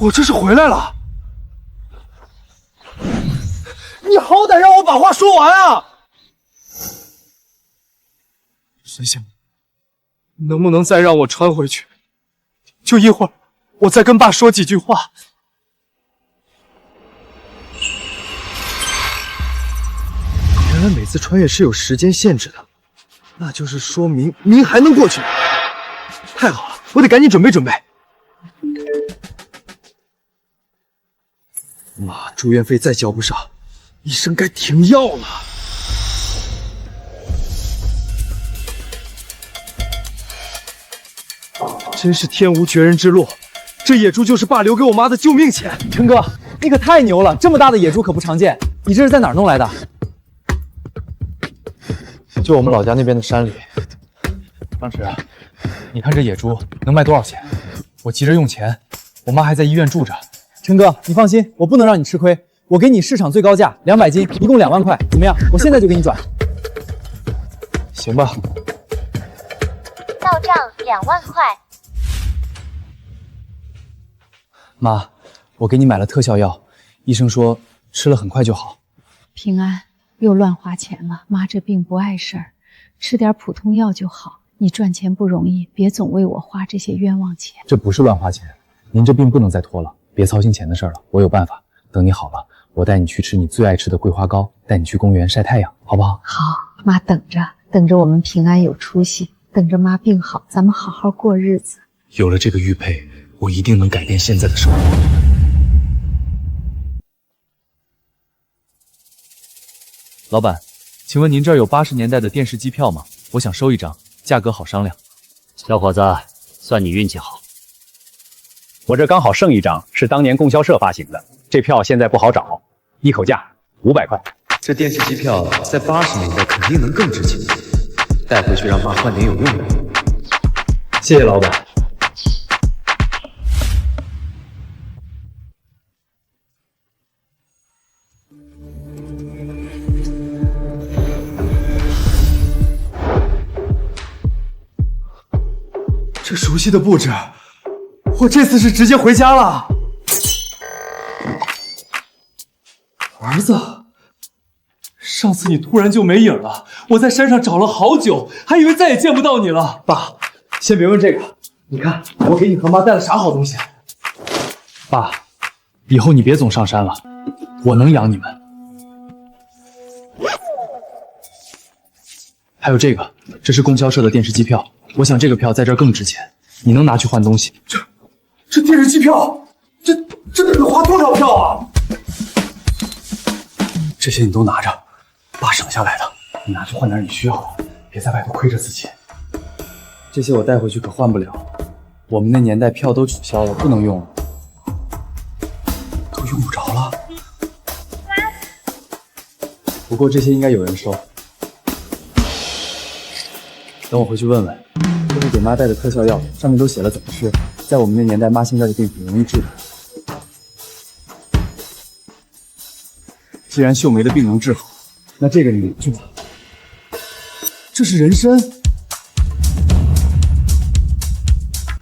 我这是回来了。你好歹让我把话说完啊！神仙，能不能再让我穿回去？就一会儿，我再跟爸说几句话。原来每次穿越是有时间限制的，那就是说明您还能过去。太好了，我得赶紧准备准备。妈，住院费再交不上，医生该停药了。真是天无绝人之路，这野猪就是爸留给我妈的救命钱。陈哥，你可太牛了，这么大的野猪可不常见。你这是在哪儿弄来的？就我们老家那边的山里。张弛，你看这野猪能卖多少钱？我急着用钱，我妈还在医院住着。陈哥，你放心，我不能让你吃亏，我给你市场最高价200斤，一共2万块，怎么样？我现在就给你转。行吧。到账2万块。妈，我给你买了特效药，医生说吃了很快就好。平安，又乱花钱了。妈这病不碍事儿，吃点普通药就好。你赚钱不容易，别总为我花这些冤枉钱。这不是乱花钱，您这病不能再拖了，别操心钱的事了。我有办法，等你好了，我带你去吃你最爱吃的桂花糕，带你去公园晒太阳，好不好？好，妈等着我们平安有出息，等着妈病好，咱们好好过日子。有了这个玉佩，我一定能改变现在的生活。老板，请问您这儿有80年代的电视机票吗？我想收一张，价格好商量。小伙子，算你运气好，我这刚好剩一张，是当年供销社发行的，这票现在不好找，一口价500块。这电视机票在80年代肯定能更值钱，带回去让爸换点有用的。谢谢老板。这熟悉的布置，我这次是直接回家了。儿子，上次你突然就没影了，我在山上找了好久，还以为再也见不到你了。爸，先别问这个，你看我给你和妈带了啥好东西。爸，以后你别总上山了，我能养你们。还有这个，这是供销社的电视机票，我想这个票在这儿更值钱，你能拿去换东西。这电视机票，这得花多少票啊？这些你都拿着，爸省下来的，你拿去换点你需要的，别在外头亏着自己。这些我带回去可换不了，我们那年代票都取消了，不能用了，都用不着了。不过这些应该有人收。等我回去问问，这是给妈带的特效药，上面都写了怎么吃，在我们那年代妈现在的病挺容易治的。既然秀梅的病能治好，那这个你能治吗？这是人参。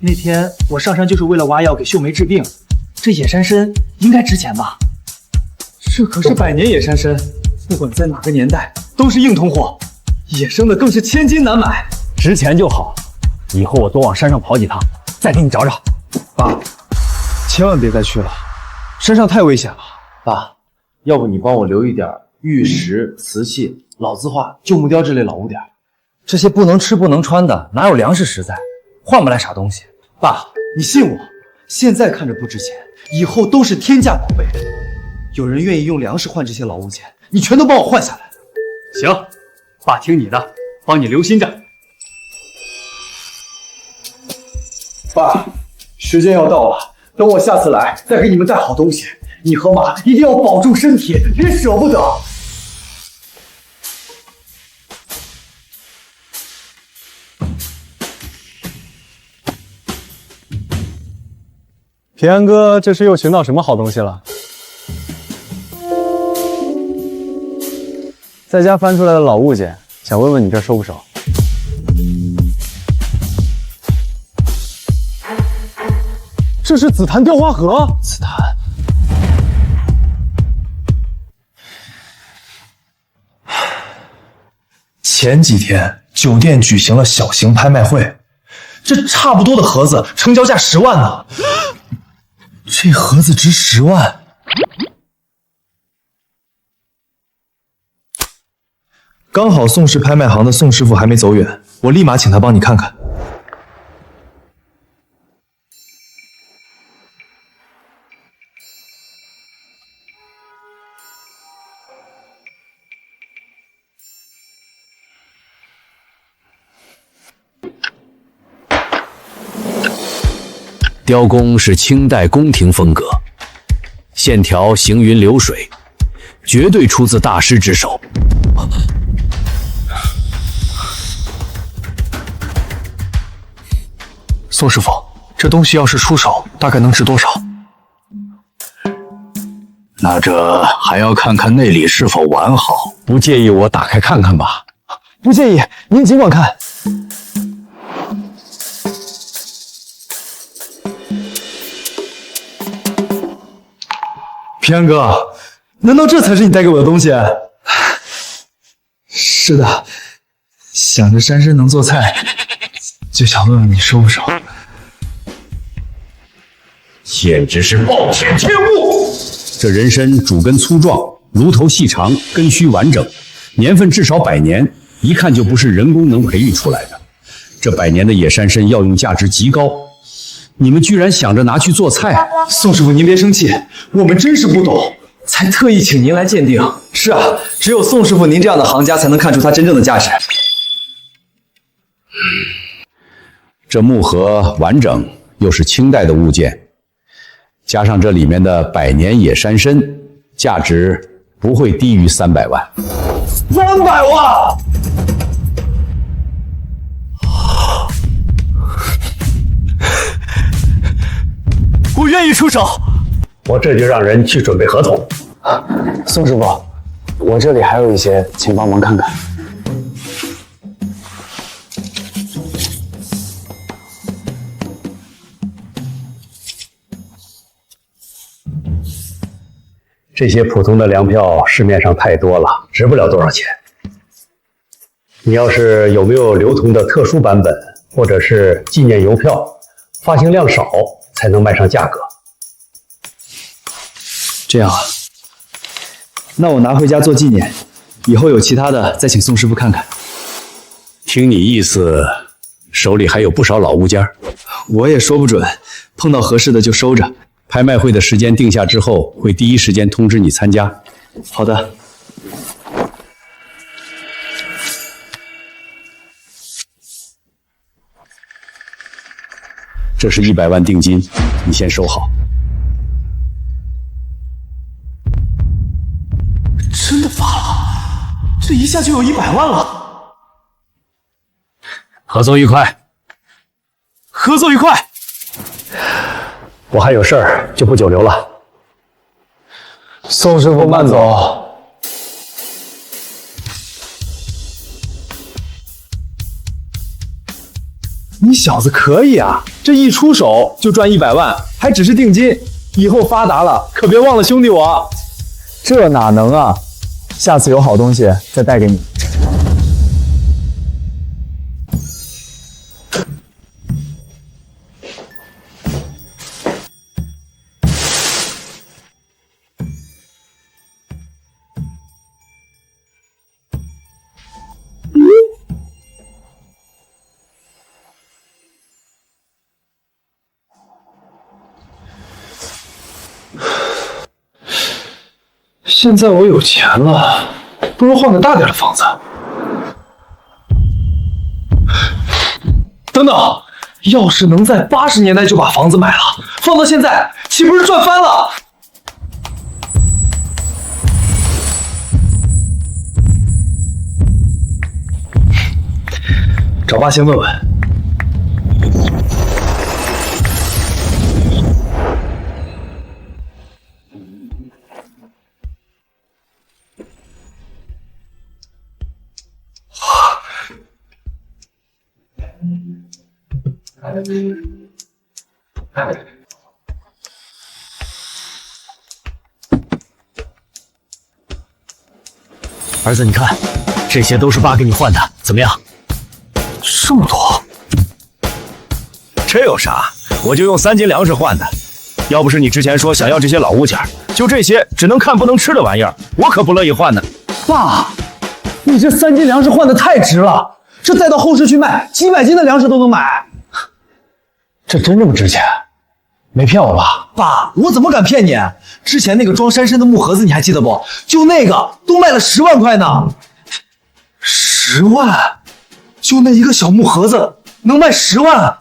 那天我上山就是为了挖药给秀梅治病，这野山参应该值钱吧？这可是100年野山参，不管在哪个年代都是硬通货，野生的更是千金难买。值钱就好，以后我多往山上跑几趟，再给你找找。爸，千万别再去了，山上太危险了。爸，要不你帮我留一点玉石、瓷器、老字画、旧木雕这类老物件，这些不能吃不能穿的，哪有粮食实在，换不来啥东西。爸，你信我，现在看着不值钱，以后都是天价宝贝。有人愿意用粮食换这些老物件，你全都帮我换下来。行，爸听你的，帮你留心着。爸，时间要到了，等我下次来再给你们带好东西。你和妈一定要保重身体，别舍不得。平安哥，这是又寻到什么好东西了？在家翻出来的老物件，想问问你这收不收？这是紫檀雕花盒。紫檀。前几天酒店举行了小型拍卖会，这差不多的盒子成交价10万呢。这盒子值10万。刚好宋氏拍卖行的宋师傅还没走远，我立马请他帮你看看。雕工是清代宫廷风格，线条行云流水，绝对出自大师之手。宋师傅，这东西要是出手，大概能值多少？那这还要看看内里是否完好，不介意我打开看看吧？不介意，您尽管看。平安哥，难道这才是你带给我的东西？是的，想着珊珊能做菜，就想问问你收不收？简直是暴殄天物！这人参主根粗壮，炉头细长，根须完整，年份至少100年，一看就不是人工能培育出来的。这100年的野山参药用价值极高，你们居然想着拿去做菜？宋师傅，您别生气，我们真是不懂，才特意请您来鉴定。是啊，只有宋师傅您这样的行家才能看出它真正的价值。这木盒完整，又是清代的物件，加上这里面的100年野山参，价值不会低于300万。300万！我愿意出手。我这就让人去准备合同。宋师傅，我这里还有一些，请帮忙看看。这些普通的粮票市面上太多了，值不了多少钱。你要是有没有流通的特殊版本，或者是纪念邮票，发行量少才能卖上价格。这样啊，那我拿回家做纪念，以后有其他的再请宋师傅看看。听你意思，手里还有不少老物件？我也说不准，碰到合适的就收着。拍卖会的时间定下之后，会第一时间通知你参加。好的。这是100万定金，你先收好。真的发了，这一下就有100万了。合作愉快。合作愉快。我还有事儿，就不久留了。宋师傅慢走。你小子可以啊，这一出手就赚100万，还只是定金，以后发达了可别忘了兄弟我。这哪能啊，下次有好东西再带给你。现在我有钱了，不如换个大点的房子。等等，要是能在80年代就把房子买了，放到现在，岂不是赚翻了？找爸先问问。儿子，你看，这些都是爸给你换的，怎么样？这么多，这有啥？我就用3斤粮食换的。要不是你之前说想要这些老物件，就这些只能看不能吃的玩意儿，我可不乐意换呢。爸，你这3斤粮食换的太值了，这再到后市去卖，几百斤的粮食都能买。这真这么值钱？没骗我吧？爸，我怎么敢骗你？之前那个装山参的木盒子你还记得不？就那个都卖了10万块呢。10万？就那一个小木盒子能卖10万？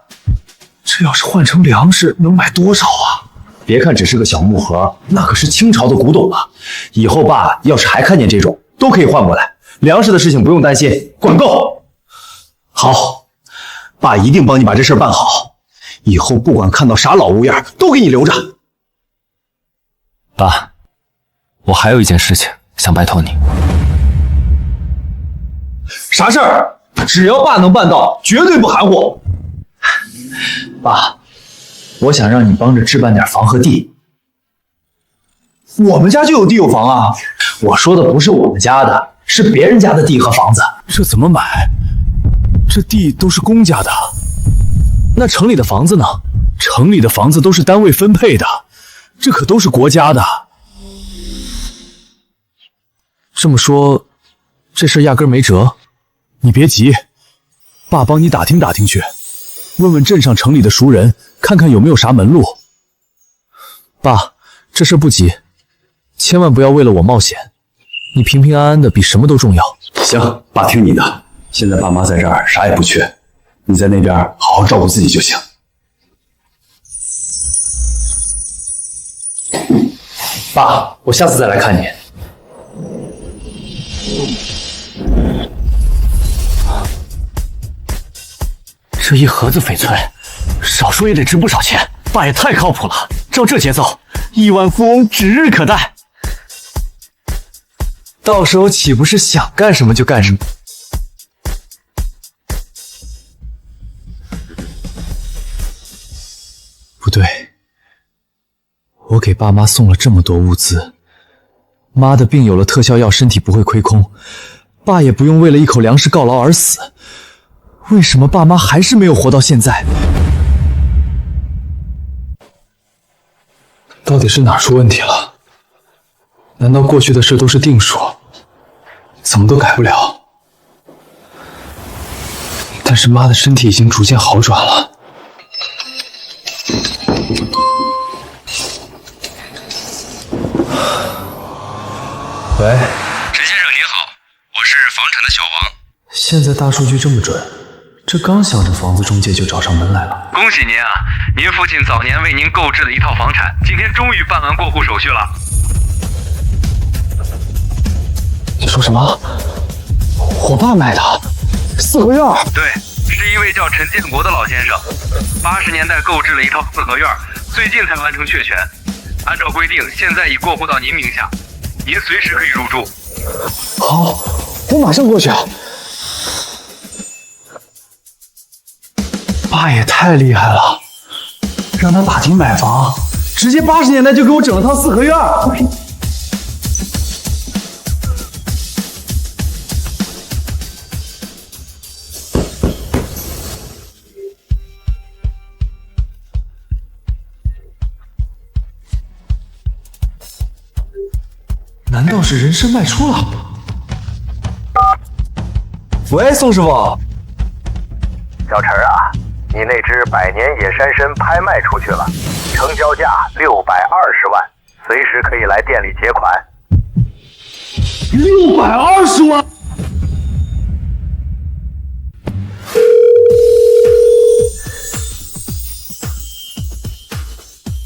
这要是换成粮食能卖多少啊？别看只是个小木盒，那可是清朝的古董啊！以后爸要是还看见这种，都可以换过来。粮食的事情不用担心，管够。好，爸一定帮你把这事办好。以后不管看到啥老物样，都给你留着。爸，我还有一件事情想拜托你。啥事儿？只要爸能办到，绝对不含糊。爸，我想让你帮着置办点房和地。我们家就有地有房啊！我说的不是我们家的，是别人家的地和房子。这怎么买？这地都是公家的。那城里的房子呢？城里的房子都是单位分配的，这可都是国家的。这么说，这事压根没辙。你别急，爸帮你打听打听去，问问镇上城里的熟人，看看有没有啥门路。爸，这事不急，千万不要为了我冒险。你平平安安的比什么都重要。行，爸听你的。现在爸妈在这儿，啥也不缺，你在那边好好照顾自己就行。爸，我下次再来看你。这一盒子翡翠，少说也得值不少钱。爸也太靠谱了，照这节奏，亿万富翁指日可待。到时候岂不是想干什么就干什么？不对，我给爸妈送了这么多物资，妈的病有了特效药，身体不会亏空，爸也不用为了一口粮食告劳而死。为什么爸妈还是没有活到现在？到底是哪儿出问题了？难道过去的事都是定数，怎么都改不了？但是妈的身体已经逐渐好转了。喂，陈先生您好，我是房产的小王。现在大数据这么准，这刚想着房子中介就找上门来了。恭喜您啊！您父亲早年为您购置的一套房产，今天终于办完过户手续了。你说什么？我爸买的四合院？对，是一位叫陈建国的老先生，80年代购置了一套四合院，最近才完成确权。按照规定，现在已过户到您名下，您随时可以入住。好，我马上过去。爸也太厉害了，让他打听买房，直接80年代就给我整了套四合院。难道是人参卖出了？喂，宋师傅。小陈啊，你那只百年野山参拍卖出去了，成交价620万，随时可以来店里结款。620万！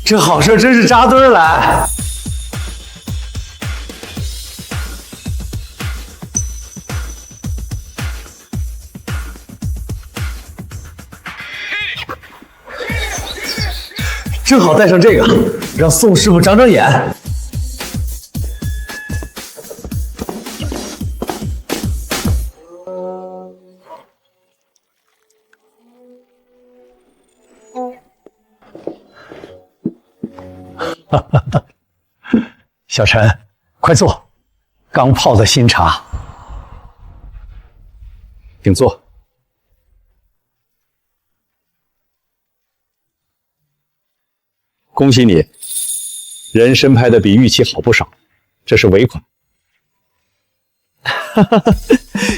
这好事真是扎堆儿来。正好带上这个，让宋师傅长长眼。小陈，快坐，刚泡的新茶。请坐。恭喜你，人参拍的比预期好不少，这是尾款。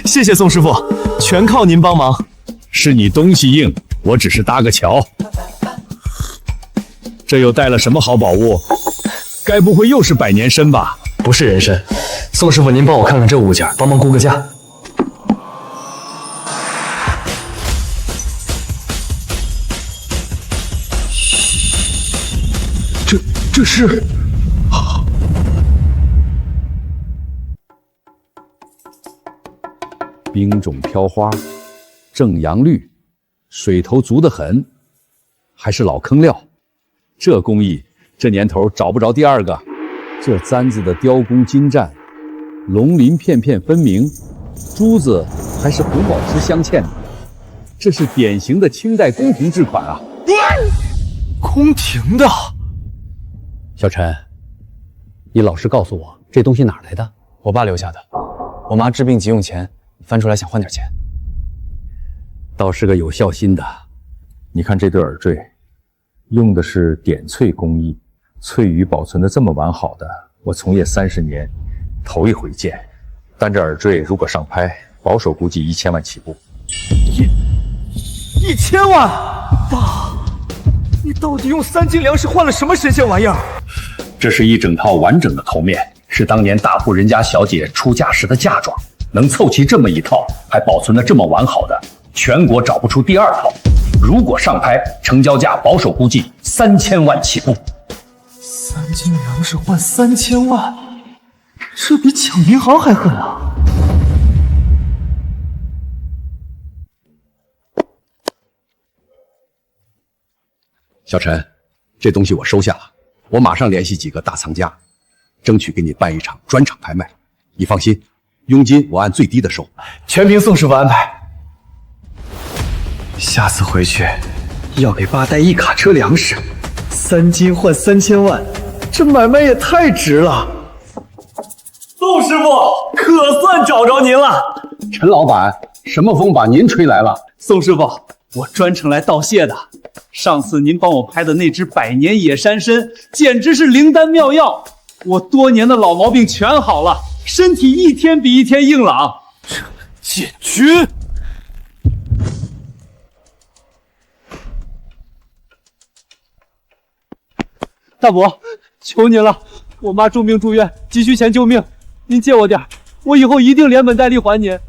谢谢宋师傅，全靠您帮忙。是你东西硬，我只是搭个桥。这又带了什么好宝物？该不会又是百年参吧？不是人参，宋师傅您帮我看看这物件，帮忙估个价。这是冰种飘花，正阳绿，水头足得很，还是老坑料。这工艺，这年头找不着第二个。这簪子的雕工精湛，龙鳞片片分明，珠子还是红宝石镶嵌的，这是典型的清代宫廷制款啊！宫廷的。小陈，你老实告诉我，这东西哪来的？我爸留下的，我妈治病急用钱，翻出来想换点钱。倒是个有孝心的。你看这对耳坠，用的是点翠工艺，翠羽保存的这么完好的，我从业30年，头一回见。但这耳坠如果上拍，保守估计1000万起步。1000万！爸，你到底用3斤粮食换了什么神仙玩意儿？这是一整套完整的头面，是当年大户人家小姐出嫁时的嫁妆。能凑齐这么一套，还保存得这么完好的，全国找不出第二套。如果上拍，成交价保守估计3000万起步。3斤粮食换3000万，这比抢银行还狠啊！小陈，这东西我收下了，我马上联系几个大藏家，争取给你办一场专场拍卖。你放心，佣金我按最低的收，全凭宋师傅安排。下次回去要给爸带一卡车粮食，3斤换3000万，这买卖也太值了。宋师傅，可算找着您了。陈老板，什么风把您吹来了？宋师傅，我专程来道谢的。上次您帮我拍的那只百年野山参，简直是灵丹妙药，我多年的老毛病全好了，身体一天比一天硬朗。建军，大伯，求您了，我妈重病住院，急需钱救命，您借我点，我以后一定连本带利还您。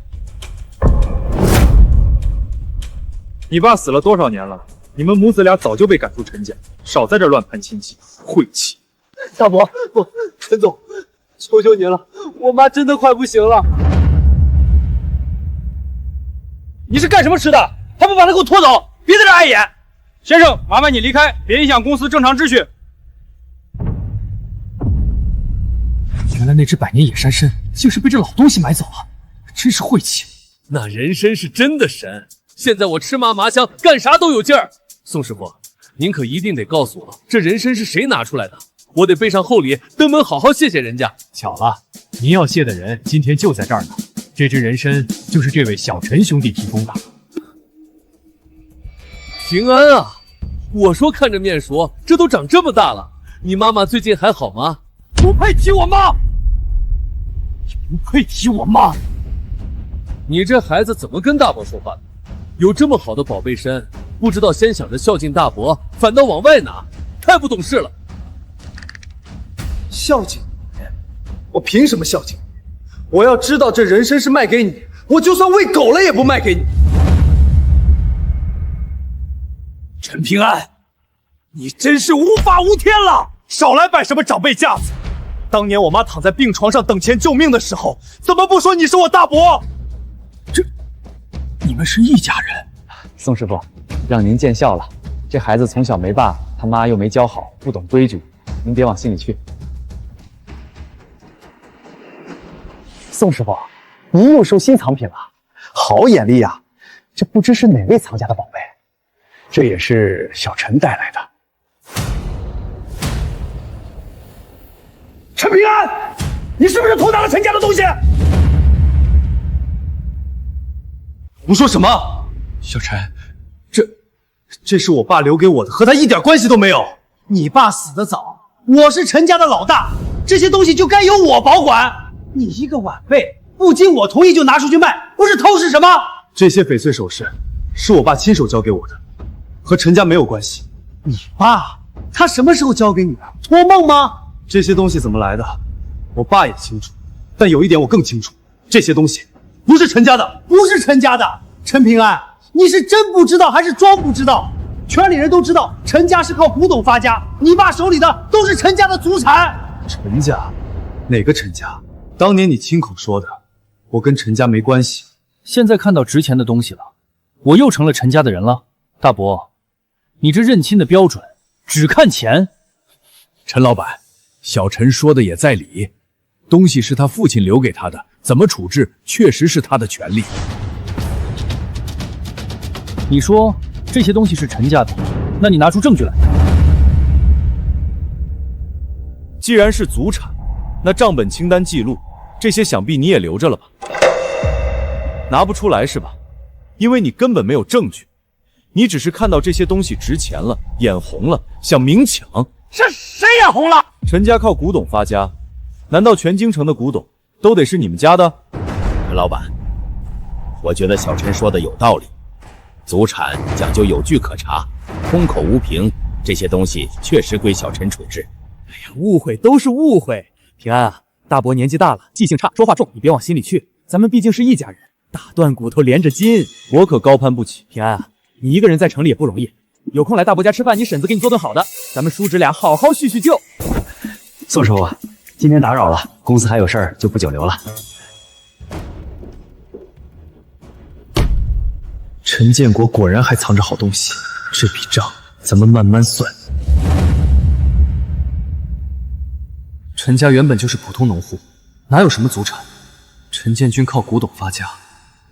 你爸死了多少年了？你们母子俩早就被赶出陈家，少在这乱攀亲戚，晦气！大伯，不，陈总，求求您了，我妈真的快不行了。你是干什么吃的？还不把他给我拖走！别在这碍眼！先生，麻烦你离开，别影响公司正常秩序。原来那只百年野山参竟是被这老东西买走了，真是晦气。那人参是真的神，现在我吃嘛麻香，干啥都有劲儿。宋师傅，您可一定得告诉我，这人参是谁拿出来的？我得备上厚礼，登门好好谢谢人家。巧了，您要谢的人今天就在这儿呢。这只人参就是这位小陈兄弟提供的。平安啊！我说看着面熟，这都长这么大了，你妈妈最近还好吗？不配提我妈！不配提我妈！你这孩子怎么跟大伯说话的？有这么好的宝贝参，不知道先想着孝敬大伯，反倒往外拿，太不懂事了。孝敬你？我凭什么孝敬你？我要知道这人参是卖给你，我就算喂狗了也不卖给你。陈平安，你真是无法无天了！少来摆什么长辈架子！当年我妈躺在病床上等钱救命的时候，怎么不说你是我大伯？你们是一家人。宋师傅，让您见笑了。这孩子从小没爸，他妈又没教好，不懂规矩，您别往心里去。宋师傅，您又收新藏品了，好眼力呀！这不知是哪位藏家的宝贝？这也是小陈带来的。陈平安，你是不是偷拿了陈家的东西？胡说什么？小陈，这是我爸留给我的，和他一点关系都没有。你爸死得早，我是陈家的老大，这些东西就该由我保管。你一个晚辈，不经我同意就拿出去卖，不是偷是什么？这些翡翠首饰是我爸亲手交给我的，和陈家没有关系。你爸他什么时候交给你的？托梦吗？这些东西怎么来的，我爸也清楚，但有一点我更清楚，这些东西不是陈家的，不是陈家的。陈平安，你是真不知道还是装不知道？圈里人都知道陈家是靠古董发家，你爸手里的都是陈家的祖产。陈家？哪个陈家？当年你亲口说的，我跟陈家没关系。现在看到值钱的东西了，我又成了陈家的人了。大伯，你这认亲的标准只看钱。陈老板，小陈说的也在理，东西是他父亲留给他的，怎么处置确实是他的权利。你说这些东西是陈家的，那你拿出证据来。既然是祖产，那账本清单记录这些想必你也留着了吧？拿不出来是吧？因为你根本没有证据，你只是看到这些东西值钱了，眼红了，想明抢。是谁眼红了？陈家靠古董发家，难道全京城的古董都得是你们家的？陈老板，我觉得小陈说的有道理。祖产讲究有据可查，空口无凭，这些东西确实归小陈处置。哎呀，误会都是误会。平安啊，大伯年纪大了，记性差，说话重，你别往心里去。咱们毕竟是一家人，打断骨头连着筋，我可高攀不起。平安啊，你一个人在城里也不容易，有空来大伯家吃饭，你婶子给你做顿好的，咱们叔侄俩好好叙叙旧。宋师傅，今天打扰了，公司还有事儿，就不久留了。陈建国果然还藏着好东西，这笔账咱们慢慢算。陈家原本就是普通农户，哪有什么祖产？陈建军靠古董发家，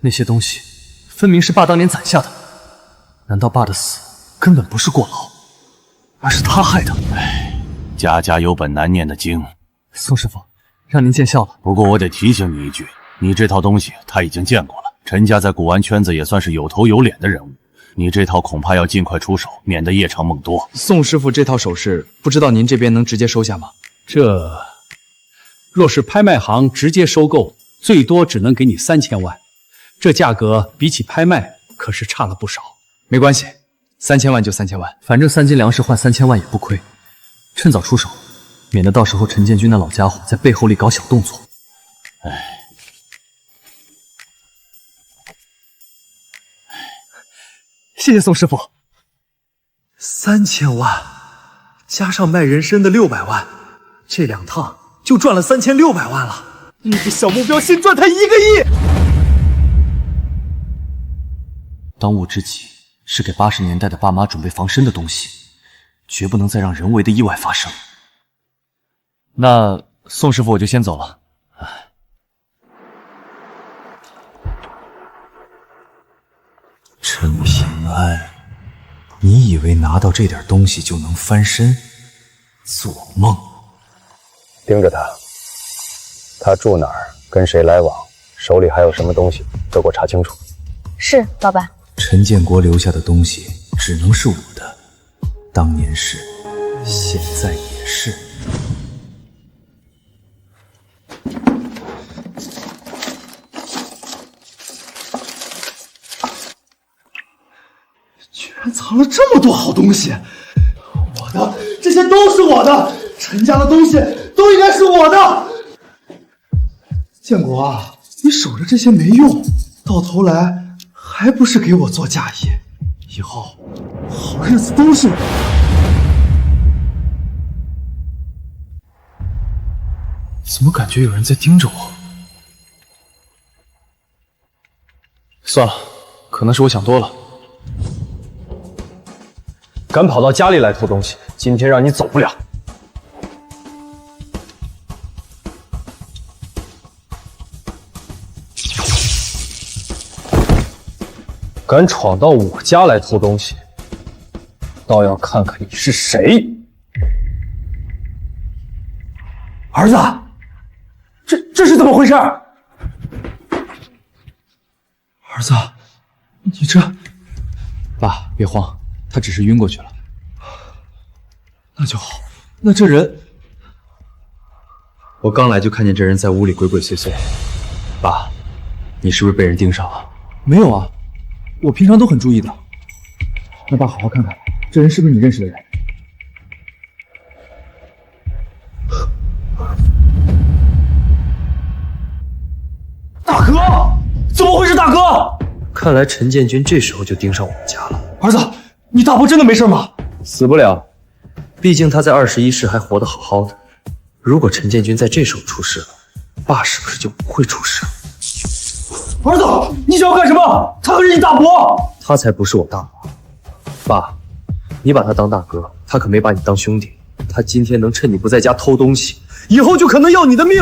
那些东西分明是爸当年攒下的。难道爸的死根本不是过劳，而是他害的？唉，家家有本难念的经。宋师傅，让您见笑了。不过我得提醒你一句，你这套东西他已经见过了。陈家在古玩圈子也算是有头有脸的人物，你这套恐怕要尽快出手，免得夜长梦多。宋师傅这套首饰，不知道您这边能直接收下吗？这若是拍卖行直接收购，最多只能给你3000万，这价格比起拍卖可是差了不少。没关系，3000万就3000万，反正3斤粮食换3000万也不亏。趁早出手，免得到时候陈建军那老家伙在背后里搞小动作。唉。谢谢宋师傅。3000万，加上卖人参的600万，这2趟就赚了3600万了。一个小目标，先赚他1个亿。当务之急是给80年代的爸妈准备防身的东西，绝不能再让人为的意外发生。那宋师傅，我就先走了。陈平安，你以为拿到这点东西就能翻身？做梦！盯着他，他住哪儿，跟谁来往，手里还有什么东西，都给我查清楚。是，老板。陈建国留下的东西只能是我的，当年是，现在也是。居然藏了这么多好东西！我的，这些都是我的，陈家的东西都应该是我的。建国啊，你守着这些没用，到头来还不是给我做嫁衣？以后好日子都是我的。怎么感觉有人在盯着我？算了，可能是我想多了。敢跑到家里来偷东西，今天让你走不了。敢闯到我家来偷东西，倒要看看你是谁。儿子，这是怎么回事？儿子，你这……爸，别慌，他只是晕过去了。那就好。那这人……我刚来就看见这人在屋里鬼鬼祟祟。爸，你是不是被人盯上了？没有啊，我平常都很注意的。那爸好好看看，这人是不是你认识的人？大哥，怎么回事？大哥，看来陈建军这时候就盯上我们家了。儿子，你大伯真的没事吗？死不了，毕竟他在21世还活得好好的。如果陈建军在这时候出事了，爸是不是就不会出事了？儿子，你想要干什么？他可是你大伯。他才不是我大伯。爸，你把他当大哥，他可没把你当兄弟。他今天能趁你不在家偷东西，以后就可能要你的命。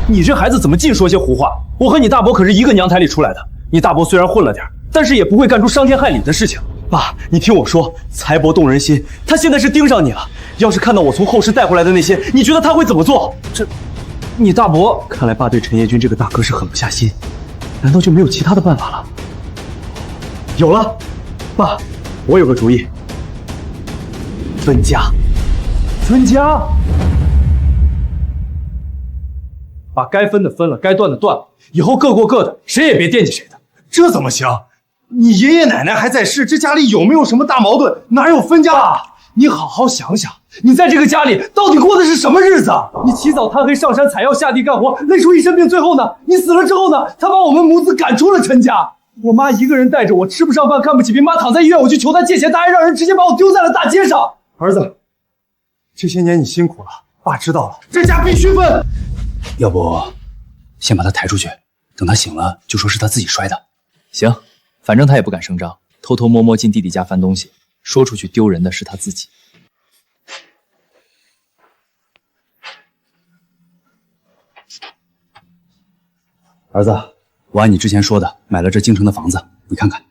你这孩子怎么净说些胡话？我和你大伯可是一个娘胎里出来的。你大伯虽然混了点，但是也不会干出伤天害理的事情。爸，你听我说，财帛动人心，他现在是盯上你了。要是看到我从后世带回来的那些，你觉得他会怎么做？你大伯，看来爸对陈彦军这个大哥是狠不下心，难道就没有其他的办法了？有了，爸，我有个主意。分家，分家。把该分的分了，该断的断了，以后各过各的，谁也别惦记谁的。这怎么行？你爷爷奶奶还在世，这家里有没有什么大矛盾？哪有分家？爸，你好好想想，你在这个家里到底过的是什么日子？你起早贪黑上山采药下地干活，累出一身病，最后呢，你死了之后呢，他把我们母子赶出了陈家。我妈一个人带着我，吃不上饭，看不起病，妈躺在医院，我去求她借钱，她还让人直接把我丢在了大街上。儿子，这些年你辛苦了，爸知道了，这家必须分。要不，先把他抬出去，等他醒了就说是他自己摔的。行，反正他也不敢声张，偷偷摸摸进弟弟家翻东西，说出去丢人的是他自己。儿子，我按你之前说的买了这京城的房子，你看看。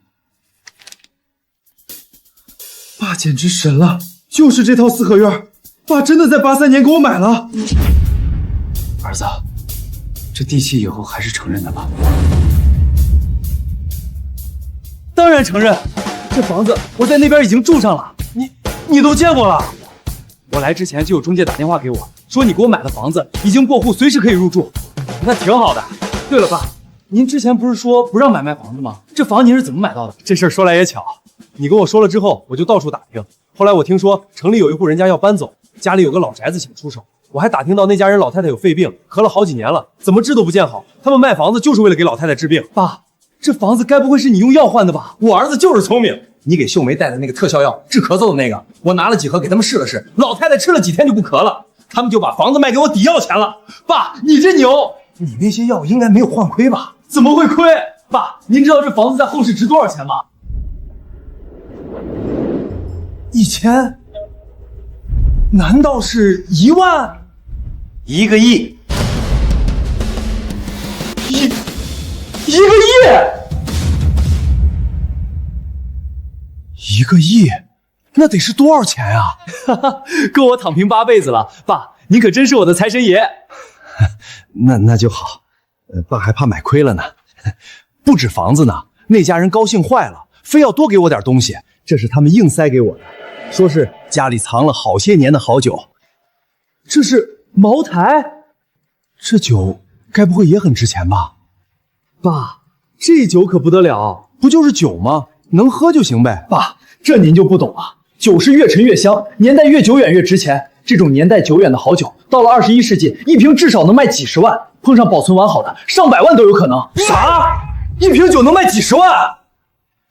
爸简直神了，就是这套四合院，爸真的在83年给我买了。儿子，这地契以后还是承认的吧？当然承认，这房子我在那边已经住上了，你都见过了。我来之前就有中介打电话给我，说你给我买的房子已经过户，随时可以入住，那挺好的。对了，爸，您之前不是说不让买卖房子吗？这房您是怎么买到的？这事儿说来也巧，你跟我说了之后，我就到处打听。后来我听说城里有一户人家要搬走，家里有个老宅子想出手。我还打听到那家人老太太有肺病，咳了好几年了，怎么治都不见好。他们卖房子就是为了给老太太治病。爸，这房子该不会是你用药换的吧？我儿子就是聪明。你给秀梅带的那个特效药治咳嗽的那个，我拿了几盒给他们试了试，老太太吃了几天就不咳了，他们就把房子卖给我抵要钱了。爸，你这牛！你那些药应该没有换亏吧？怎么会亏？爸，您知道这房子在后市值多少钱吗？1000？难道是1万？1个亿？1个亿？1个亿？那得是多少钱啊？哈哈，够我躺平8辈子了。爸，您可真是我的财神爷。那就好，爸还怕买亏了呢。不止房子呢，那家人高兴坏了，非要多给我点东西，这是他们硬塞给我的，说是家里藏了好些年的好酒。这是茅台，这酒该不会也很值钱吧？爸，这酒可不得了，不就是酒吗？能喝就行呗。爸，这您就不懂了，酒是越陈越香，年代越久远越值钱。这种年代久远的好酒，到了21世纪，一瓶至少能卖几十万，碰上保存完好的，上百万都有可能。啥？一瓶酒能卖几十万？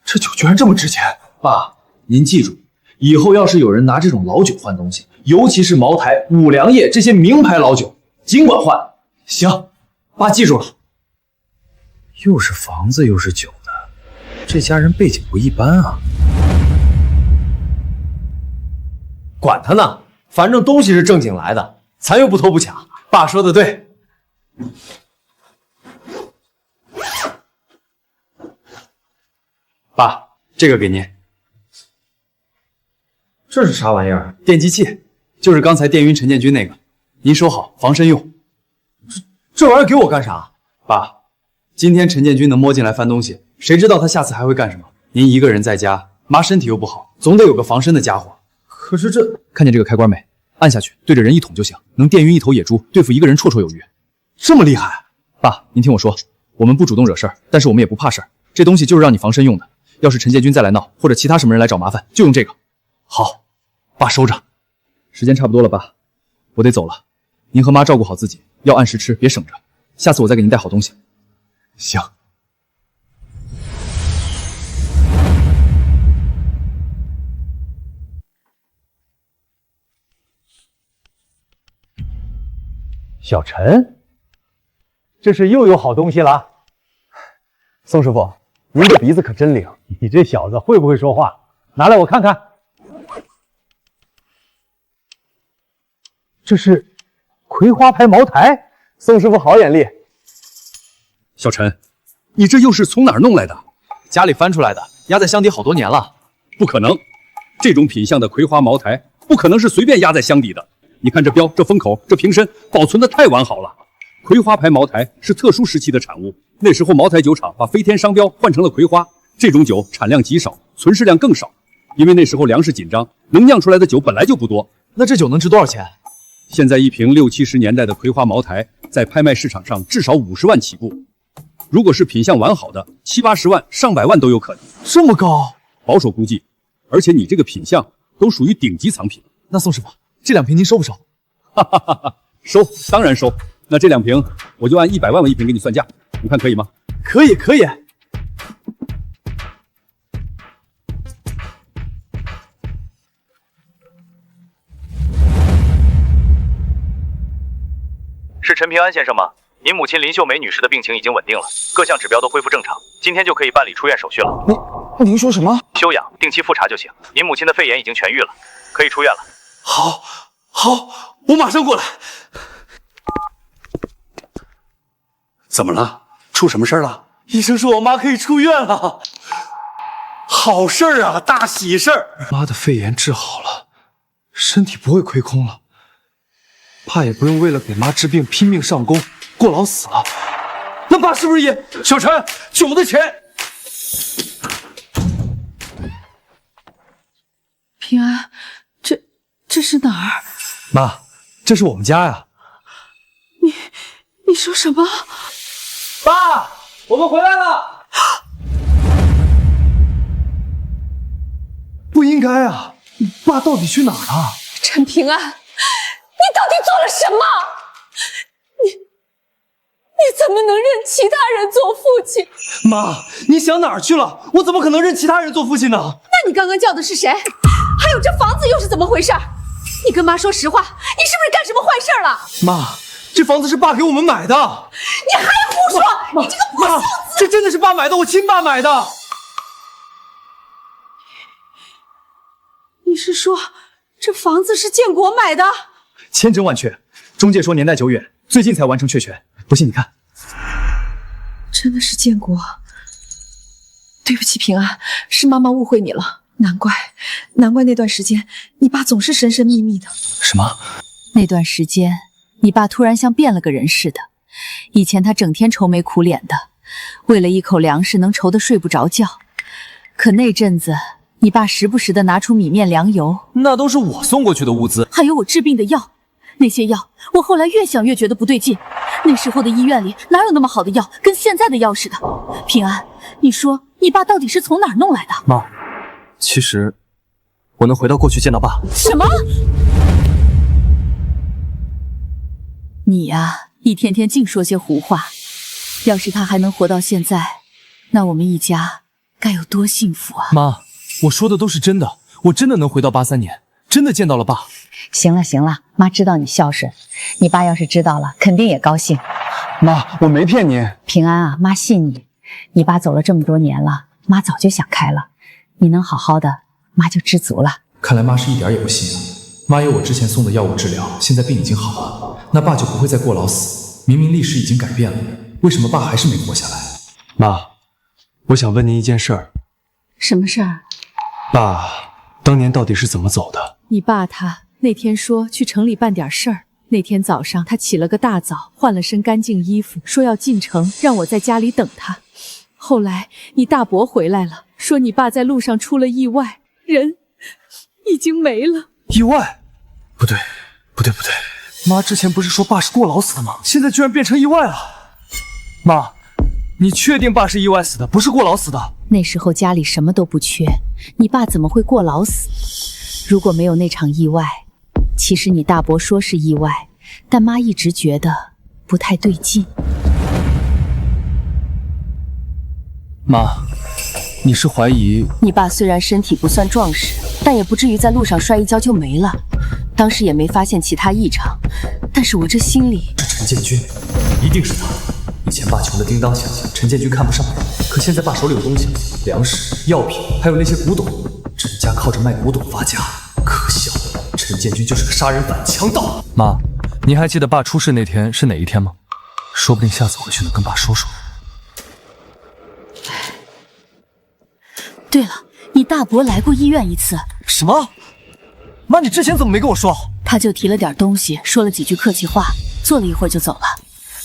这酒居然这么值钱！爸，您记住，以后要是有人拿这种老酒换东西，尤其是茅台、五粮液这些名牌老酒，尽管换。行，爸记住了。又是房子又是酒的，这家人背景不一般啊。管他呢，反正东西是正经来的，咱又不偷不抢。爸说的对。爸，这个给您。这是啥玩意儿？电击器，就是刚才电晕陈建军那个，您收好，防身用。这玩意儿给我干啥？爸，今天陈建军能摸进来翻东西，谁知道他下次还会干什么？您一个人在家，妈身体又不好，总得有个防身的家伙。可是这……看见这个开关没？按下去，对着人一捅就行，能电晕一头野猪，对付一个人绰绰有余。这么厉害？爸，您听我说，我们不主动惹事儿，但是我们也不怕事儿。这东西就是让你防身用的。要是陈建军再来闹，或者其他什么人来找麻烦，就用这个。好，爸收着。时间差不多了，爸，我得走了。您和妈照顾好自己，要按时吃，别省着。下次我再给您带好东西。行。小陈，这是又有好东西了。宋师傅，您的鼻子可真灵，你这小子会不会说话？拿来我看看。这是葵花牌茅台，宋师傅好眼力。小陈，你这又是从哪儿弄来的？家里翻出来的，压在箱底好多年了。不可能，这种品相的葵花茅台不可能是随便压在箱底的。你看这标、这封口、这瓶身，保存的太完好了。葵花牌茅台是特殊时期的产物，那时候茅台酒厂把飞天商标换成了葵花，这种酒产量极少，存世量更少，因为那时候粮食紧张，能酿出来的酒本来就不多。那这酒能值多少钱？现在一瓶60、70年代的葵花茅台，在拍卖市场上至少50万起步。如果是品相完好的，70、80万、上百万都有可能。这么高？保守估计。而且你这个品相都属于顶级藏品。那宋师傅，这2瓶您收不收？哈哈哈哈，收，当然收。那这2瓶我就按100万一瓶给你算价，你看可以吗？可以，可以。是陈平安先生吗？您母亲林秀梅女士的病情已经稳定了，各项指标都恢复正常，今天就可以办理出院手续了。您说什么？休养，定期复查就行。您母亲的肺炎已经痊愈了，可以出院了。好，好，我马上过来。怎么了？出什么事了？医生说我妈可以出院了，好事儿啊，大喜事儿！妈的肺炎治好了，身体不会亏空了，爸也不用为了给妈治病拼命上工，过劳死了。那爸是不是也……小陈，酒的钱。平安，这是哪儿？妈，这是我们家呀。你说什么？爸，我们回来了。不应该啊！爸到底去哪儿了？陈平安，你到底做了什么？你怎么能认其他人做父亲？妈，你想哪儿去了？我怎么可能认其他人做父亲呢？那你刚刚叫的是谁？还有这房子又是怎么回事？你跟妈说实话，你是不是干什么坏事了？妈，这房子是爸给我们买的。你还胡说！你这个不孝子！这真的是爸买的，我亲爸买的。你是说这房子是建国买的？千真万确，中介说年代久远，最近才完成确权。不信你看，真的是建国。对不起，平安，是妈妈误会你了。难怪那段时间你爸总是神神秘秘的。什么？那段时间你爸突然像变了个人似的，以前他整天愁眉苦脸的，为了一口粮食能愁得睡不着觉。可那阵子你爸时不时的拿出米面粮油，那都是我送过去的物资，还有我治病的药。那些药我后来越想越觉得不对劲，那时候的医院里哪有那么好的药，跟现在的药似的。平安，你说你爸到底是从哪儿弄来的？妈，其实我能回到过去见到爸。什么？你呀，一天天净说些胡话。要是他还能活到现在，那我们一家该有多幸福啊！妈，我说的都是真的，我真的能回到83年，真的见到了爸。行了行了，妈知道你孝顺，你爸要是知道了，肯定也高兴。妈，我没骗您。平安啊，妈信你。你爸走了这么多年了，妈早就想开了，你能好好的，妈就知足了。看来妈是一点也不信啊。妈有我之前送的药物治疗，现在病已经好了，那爸就不会再过劳死。明明历史已经改变了，为什么爸还是没活下来？妈，我想问您一件事儿。什么事儿？爸当年到底是怎么走的？你爸他那天说去城里办点事儿，那天早上他起了个大早，换了身干净衣服，说要进城，让我在家里等他。后来你大伯回来了，说你爸在路上出了意外，人已经没了。意外？不对，妈之前不是说爸是过劳死的吗？现在居然变成意外了。妈，你确定爸是意外死的，不是过劳死的？那时候家里什么都不缺，你爸怎么会过劳死？如果没有那场意外，其实你大伯说是意外，但妈一直觉得不太对劲。妈，你是怀疑你爸虽然身体不算壮实，但也不至于在路上摔一跤就没了。当时也没发现其他异常，但是我这心里……陈建军，一定是他。以前爸穷得叮当响，陈建军看不上，可现在爸手里有东西，粮食、药品，还有那些古董。陈家靠着卖古董发家，可笑，陈建军就是个杀人犯、强盗。妈，您还记得爸出事那天是哪一天吗？说不定下次回去能跟爸说说。对了，你大伯来过医院一次。什么？妈，你之前怎么没跟我说？他就提了点东西，说了几句客气话，坐了一会儿就走了。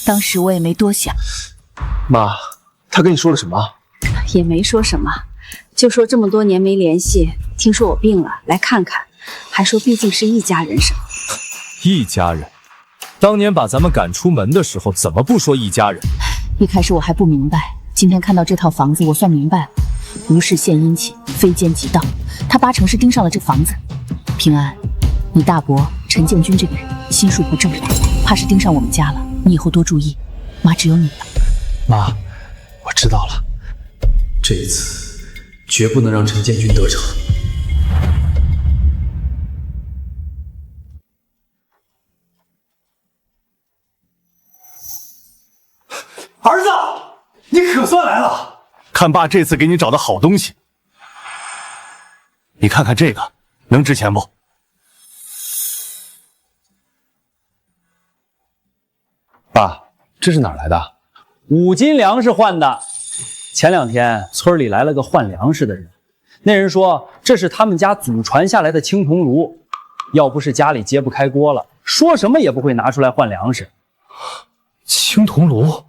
当时我也没多想。妈，他跟你说了什么？也没说什么，就说这么多年没联系，听说我病了，来看看，还说毕竟是一家人什么。一家人？当年把咱们赶出门的时候，怎么不说一家人？一开始我还不明白，今天看到这套房子，我算明白了。无事献殷勤，非奸即盗，他八成是盯上了这房子。平安，你大伯陈建军这个人心术不正，怕是盯上我们家了。你以后多注意，妈只有你了。妈，我知道了，这一次绝不能让陈建军得逞。儿子，你可算来了！看爸这次给你找的好东西，你看看这个，能值钱不？爸，这是哪儿来的？5斤粮食换的。前2天村里来了个换粮食的人，那人说这是他们家祖传下来的青铜炉，要不是家里揭不开锅了，说什么也不会拿出来换粮食。青铜炉，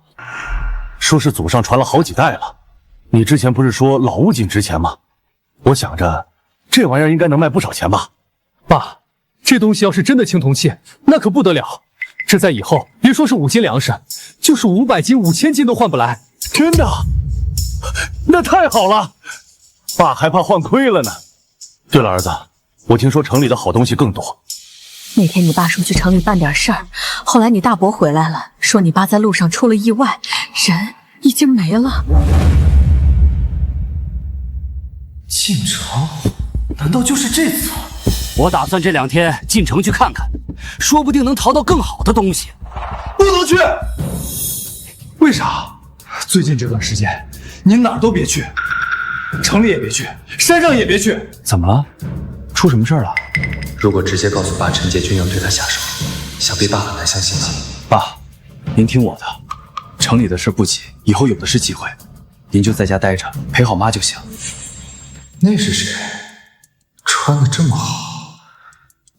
说是祖上传了好几代了。你之前不是说老物件值钱吗？我想着这玩意儿应该能卖不少钱吧。爸，这东西要是真的青铜器，那可不得了。这在以后别说是5斤粮食，就是500斤、5000斤都换不来。真的？那太好了，爸还怕换亏了呢。对了，儿子，我听说城里的好东西更多。那天你爸说去城里办点事儿，后来你大伯回来了，说你爸在路上出了意外，人已经没了。进城？难道就是这次？我打算这2天进城去看看，说不定能淘到更好的东西。不能去！为啥？最近这段时间，您哪儿都别去，城里也别去，山上也别去。怎么了？出什么事了？如果直接告诉爸陈建军要对他下手，想必爸很难相信吧。爸，您听我的，城里的事不急，以后有的是机会，您就在家待着，陪好妈就行。那是谁？穿的这么好，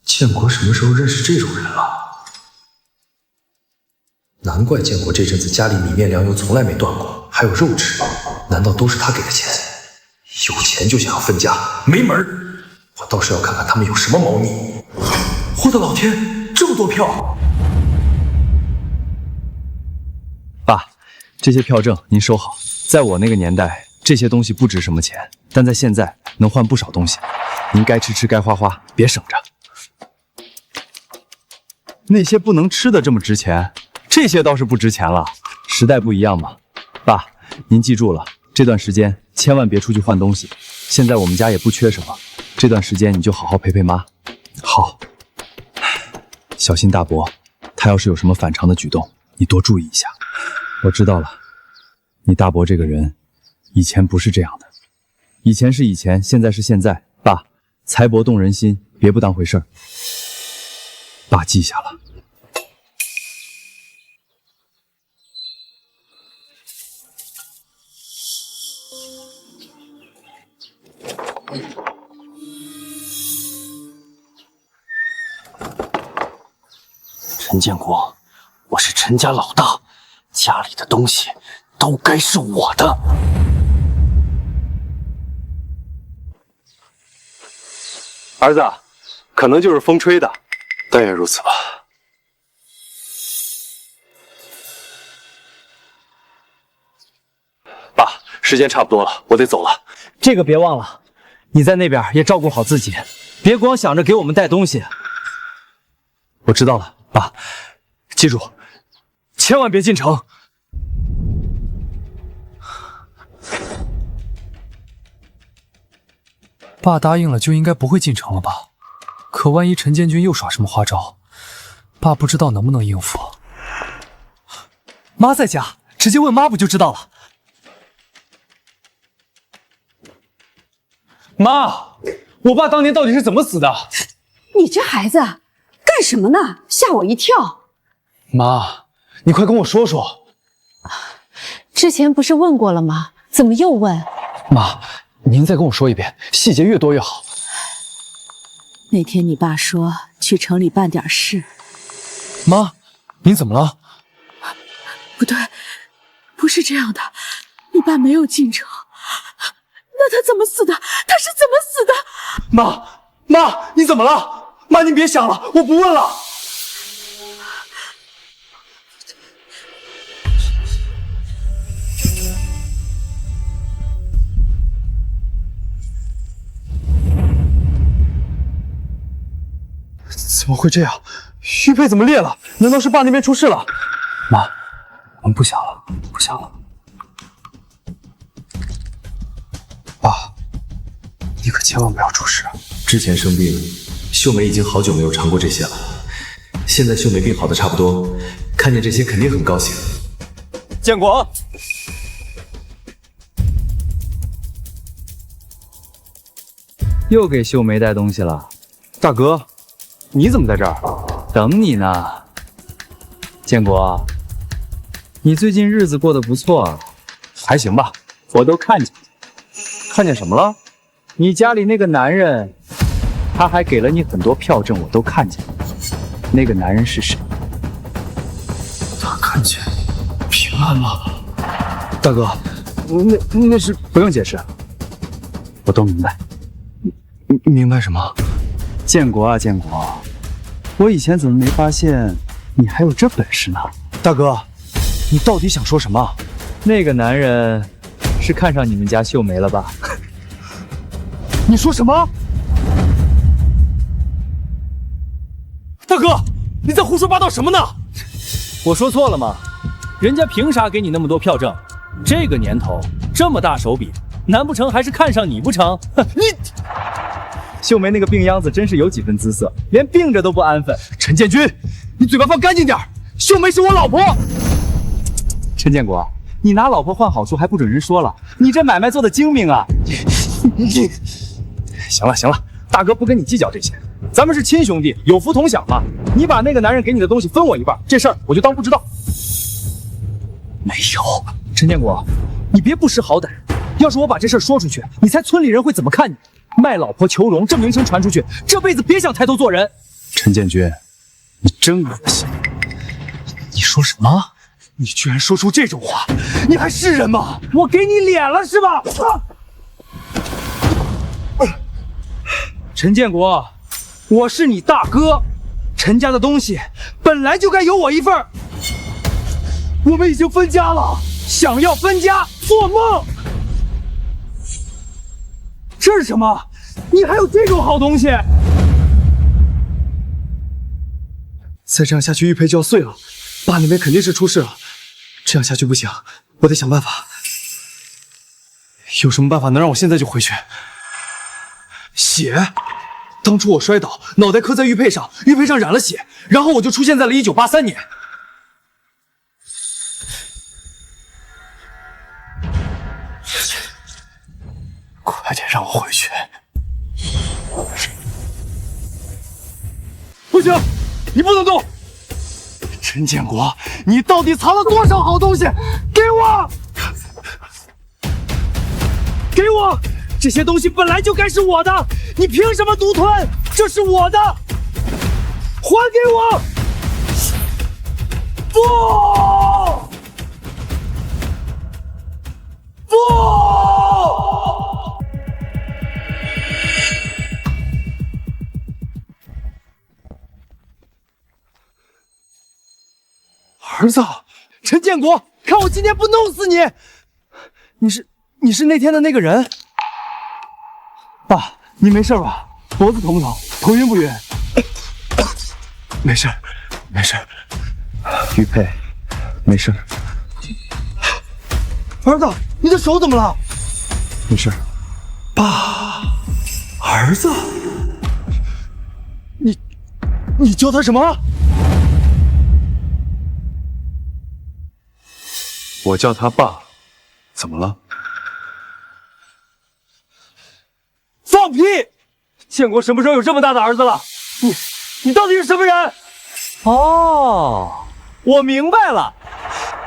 建国什么时候认识这种人了？难怪建国这阵子家里米面粮油从来没断过，还有肉吃，难道都是他给的钱？有钱就想要分家，没门儿！我倒是要看看他们有什么猫腻。我的老天，这么多票！爸，这些票证您收好。在我那个年代，这些东西不值什么钱，但在现在能换不少东西。您该吃吃，该花花，别省着。那些不能吃的这么值钱，这些倒是不值钱了。时代不一样嘛。爸，您记住了，这段时间千万别出去换东西。现在我们家也不缺什么，这段时间你就好好陪陪妈。好，小心大伯，他要是有什么反常的举动，你多注意一下。我知道了，你大伯这个人以前不是这样的，以前是以前，现在是现在。爸，财帛动人心，别不当回事儿。爸记下了。陈建国，我是陈家老大，家里的东西都该是我的。儿子，可能就是风吹的，但愿如此吧。爸，时间差不多了，我得走了。这个别忘了，你在那边也照顾好自己，别光想着给我们带东西。我知道了，爸，记住，千万别进城。爸答应了就应该不会进城了吧？可万一陈建军又耍什么花招，爸不知道能不能应付。妈在家，直接问妈不就知道了。妈，我爸当年到底是怎么死的？你这孩子干什么呢？吓我一跳！妈，你快跟我说说。之前不是问过了吗？怎么又问？妈，您再跟我说一遍，细节越多越好。那天你爸说去城里办点事。妈，您怎么了？不对，不是这样的，你爸没有进城，那他怎么死的？他是怎么死的？妈，你怎么了？妈，您别想了，我不问了。怎么会这样？玉佩怎么裂了？难道是爸那边出事了？妈，我们不想了，不想了。爸，你可千万不要出事啊！之前生病，秀梅已经好久没有尝过这些了。现在秀梅病好的差不多，看见这些肯定很高兴。建国，又给秀梅带东西了。大哥，你怎么在这儿？等你呢。建国，你最近日子过得不错啊。还行吧，我都看见。看见什么了？你家里那个男人，他还给了你很多票证，我都看见了。那个男人是谁？他看见平安了。大哥，那是不用解释，我都明白。明白什么？建国啊，建国，我以前怎么没发现你还有这本事呢？大哥，你到底想说什么？那个男人是看上你们家秀梅了吧？你说什么？大哥，你在胡说八道什么呢？我说错了吗？人家凭啥给你那么多票证？这个年头这么大手笔，难不成还是看上你不成？你秀梅那个病秧子真是有几分姿色，连病着都不安分。陈建军，你嘴巴放干净点，秀梅是我老婆。陈建国，你拿老婆换好处还不准人说了，你这买卖做的精明啊！行了，大哥不跟你计较这些，咱们是亲兄弟，有福同享嘛。你把那个男人给你的东西分我一半，这事儿我就当不知道。没有，陈建国，你别不识好歹。要是我把这事儿说出去，你猜村里人会怎么看你？卖老婆求荣，这名声传出去，这辈子别想抬头做人。陈建军，你真恶心！你说什么？你居然说出这种话，你还是人吗？我给你脸了是吧？陈建国，我是你大哥，陈家的东西本来就该有我一份儿。我们已经分家了，想要分家，做梦！这是什么？你还有这种好东西？再这样下去，玉佩就要碎了。爸那边肯定是出事了，这样下去不行，我得想办法。有什么办法能让我现在就回去？血！当初我摔倒，脑袋磕在玉佩上，玉佩上染了血，然后我就出现在了1983年。快点让我回去！不行，你不能动！陈建国，你到底藏了多少好东西？给我！给我！这些东西本来就该是我的，你凭什么独吞？这是我的，还给我！不！不！儿子，陈建国，看我今天不弄死你！你是那天的那个人？爸，你没事吧？脖子疼不疼？头晕不晕？没事，没事。玉佩，没事。儿子，你的手怎么了？没事。爸，儿子，你叫他什么？我叫他爸，怎么了？放屁！建国什么时候有这么大的儿子了？你到底是什么人？哦，我明白了，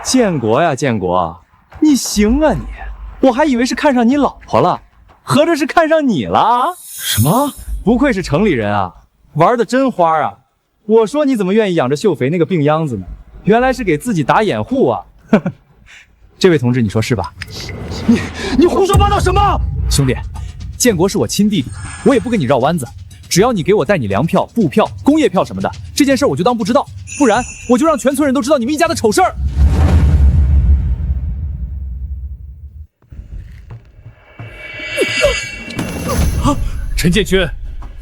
建国呀，建国，你行啊你！我还以为是看上你老婆了，合着是看上你了啊？什么？不愧是城里人啊，玩的真花啊！我说你怎么愿意养着秀肥那个病秧子呢？原来是给自己打掩护啊！这位同志，你说是吧？你胡说八道什么？兄弟，建国是我亲弟弟，我也不跟你绕弯子。只要你给我带你粮票、布票、工业票什么的，这件事我就当不知道，不然我就让全村人都知道你们一家的丑事儿。陈建军，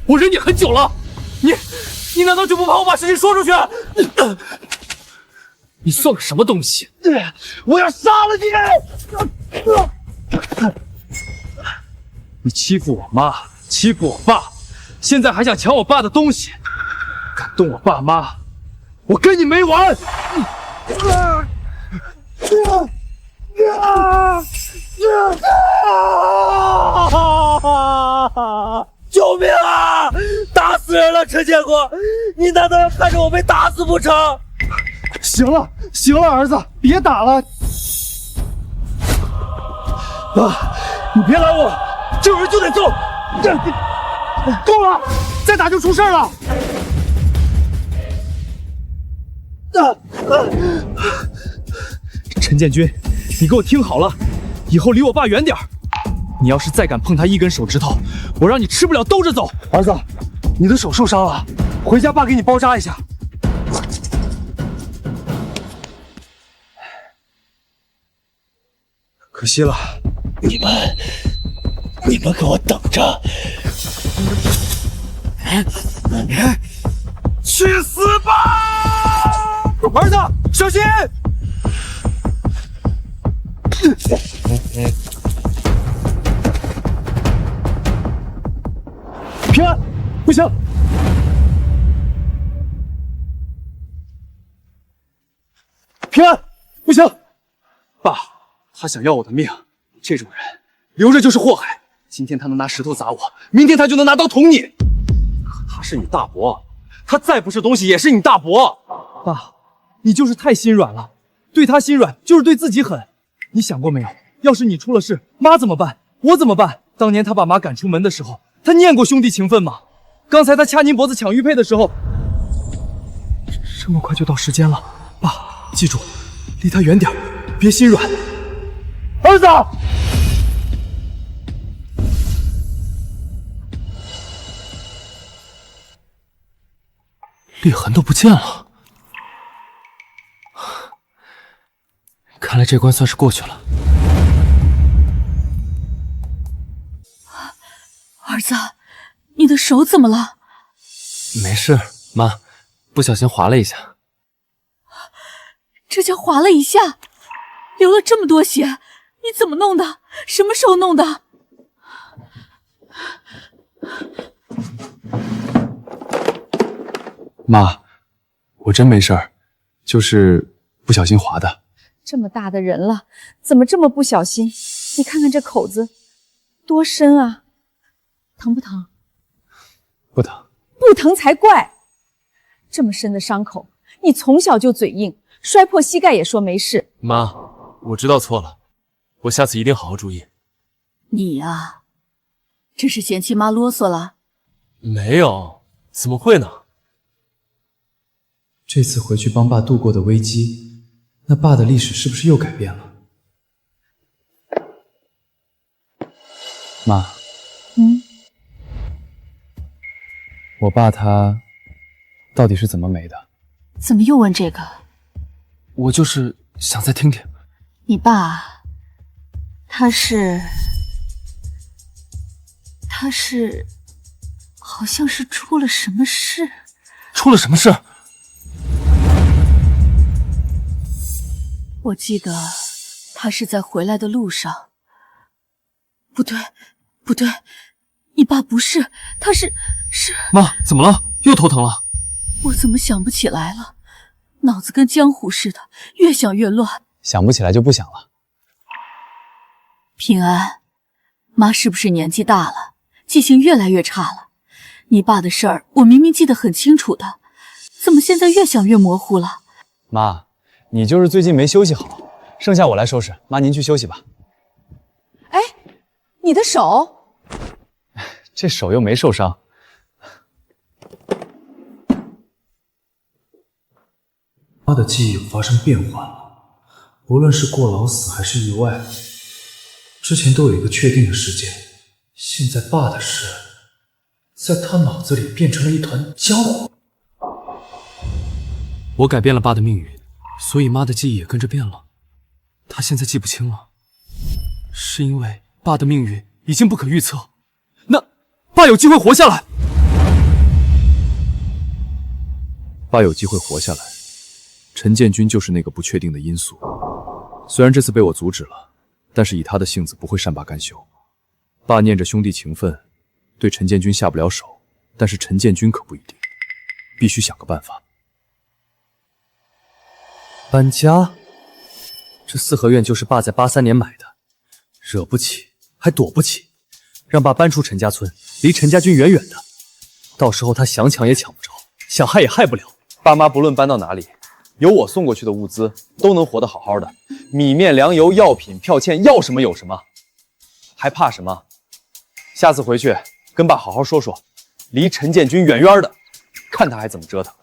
我忍你很久了，你难道就不怕我把事情说出去？你算个什么东西？我要杀了你！你欺负我妈，欺负我爸，现在还想抢我爸的东西，敢动我爸妈，我跟你没完！救命啊！打死人了，陈建国，你难道要看着我被打死不成？行了，儿子，别打了。啊，你别拦我，这有人就得揍。够了，再打就出事了。陈建军，你给我听好了，以后离我爸远点。你要是再敢碰他一根手指头，我让你吃不了兜着走。儿子，你的手受伤了，回家爸给你包扎一下。可惜了，你们给我等着！去死吧！儿子，小心！平安，不行！平安，不行！爸。他想要我的命，这种人留着就是祸害。今天他能拿石头砸我，明天他就能拿刀捅你。可他是你大伯，他再不是东西也是你大伯。爸，你就是太心软了，对他心软就是对自己狠。你想过没有？要是你出了事，妈怎么办？我怎么办？当年他把妈赶出门的时候，他念过兄弟情分吗？刚才他掐您脖子抢玉佩的时候，这么快就到时间了。爸，记住，离他远点，别心软。儿子，裂痕都不见了，看来这关算是过去了。儿子，你的手怎么了？没事，妈，不小心划了一下。这叫划了一下，流了这么多血，你怎么弄的？什么时候弄的？妈，我真没事儿，就是不小心划的。这么大的人了，怎么这么不小心？你看看这口子多深啊！疼不疼？不疼。不疼才怪！这么深的伤口，你从小就嘴硬，摔破膝盖也说没事。妈，我知道错了，我下次一定好好注意。你呀，这是嫌弃妈啰嗦了？没有，怎么会呢？这次回去帮爸度过的危机，那爸的历史是不是又改变了？妈，我爸他到底是怎么没的？怎么又问这个？我就是想再听听。你爸，他是，好像是出了什么事。出了什么事？我记得他是在回来的路上。不对，你爸不是，他是。妈，怎么了？又头疼了？我怎么想不起来了？脑子跟浆糊似的，越想越乱。想不起来就不想了。平安，妈是不是年纪大了，记性越来越差了？你爸的事儿我明明记得很清楚的，怎么现在越想越模糊了？妈，你就是最近没休息好，剩下我来收拾。妈，您去休息吧。哎，你的手？这手又没受伤。他的记忆发生变化了，无论是过劳死还是意外，之前都有一个确定的时间。现在爸的事，在他脑子里变成了一团浆糊。我改变了爸的命运，所以妈的记忆也跟着变了。她现在记不清了，是因为爸的命运已经不可预测。那爸有机会活下来。爸有机会活下来，陈建军就是那个不确定的因素。虽然这次被我阻止了，但是以他的性子不会善罢甘休。爸念着兄弟情分，对陈建军下不了手，但是陈建军可不一定，必须想个办法。搬家？这四合院就是爸在83年买的，惹不起还躲不起，让爸搬出陈家村，离陈家军远远的，到时候他想抢也抢不着，想害也害不了。爸妈不论搬到哪里，有我送过去的物资都能活得好好的，米面粮油药品票欠要什么有什么，还怕什么？下次回去跟爸好好说说，离陈建军远远的，看他还怎么折腾。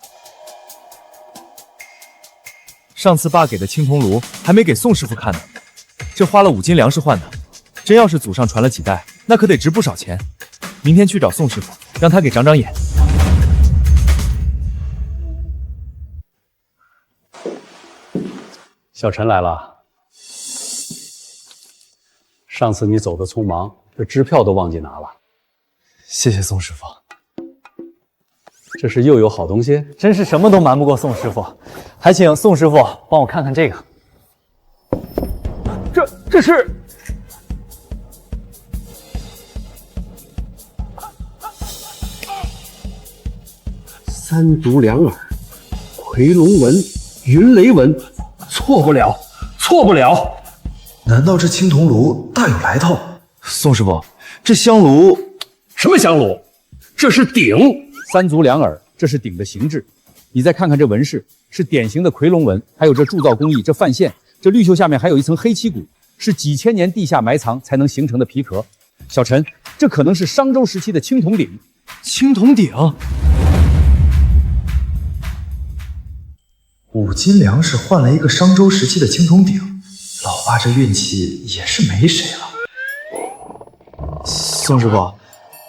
上次爸给的青铜炉还没给宋师傅看呢，这花了5斤粮食换的，真要是祖上传了几代，那可得值不少钱。明天去找宋师傅，让他给长长眼。小陈来了。上次你走的匆忙，这支票都忘记拿了。谢谢宋师傅。这是又有好东西？真是什么都瞒不过宋师傅，还请宋师傅帮我看看这个。这是三足两耳，夔龙纹，云雷纹，错不了，错不了。难道这青铜炉大有来头？宋师傅，这香炉什么香炉？这是鼎。三足两耳，这是鼎的形制。你再看看这纹饰，是典型的夔龙纹，还有这铸造工艺，这范线，这绿锈下面还有一层黑漆骨，是几千年地下埋藏才能形成的皮壳。小陈，这可能是商周时期的青铜鼎。青铜鼎，5斤粮食换来一个商周时期的青铜鼎，老爸这运气也是没谁了。宋师傅，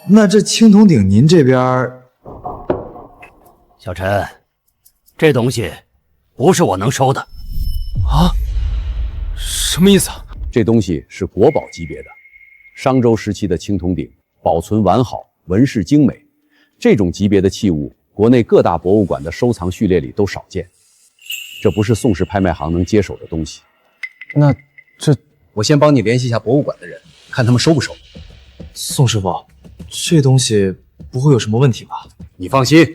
那这青铜鼎您这边……小陈，这东西不是我能收的。啊？什么意思啊？这东西是国宝级别的，商周时期的青铜鼎，保存完好，纹饰精美。这种级别的器物，国内各大博物馆的收藏序列里都少见。这不是宋氏拍卖行能接手的东西。那这……我先帮你联系一下博物馆的人，看他们收不收。宋师傅，这东西不会有什么问题吧？你放心，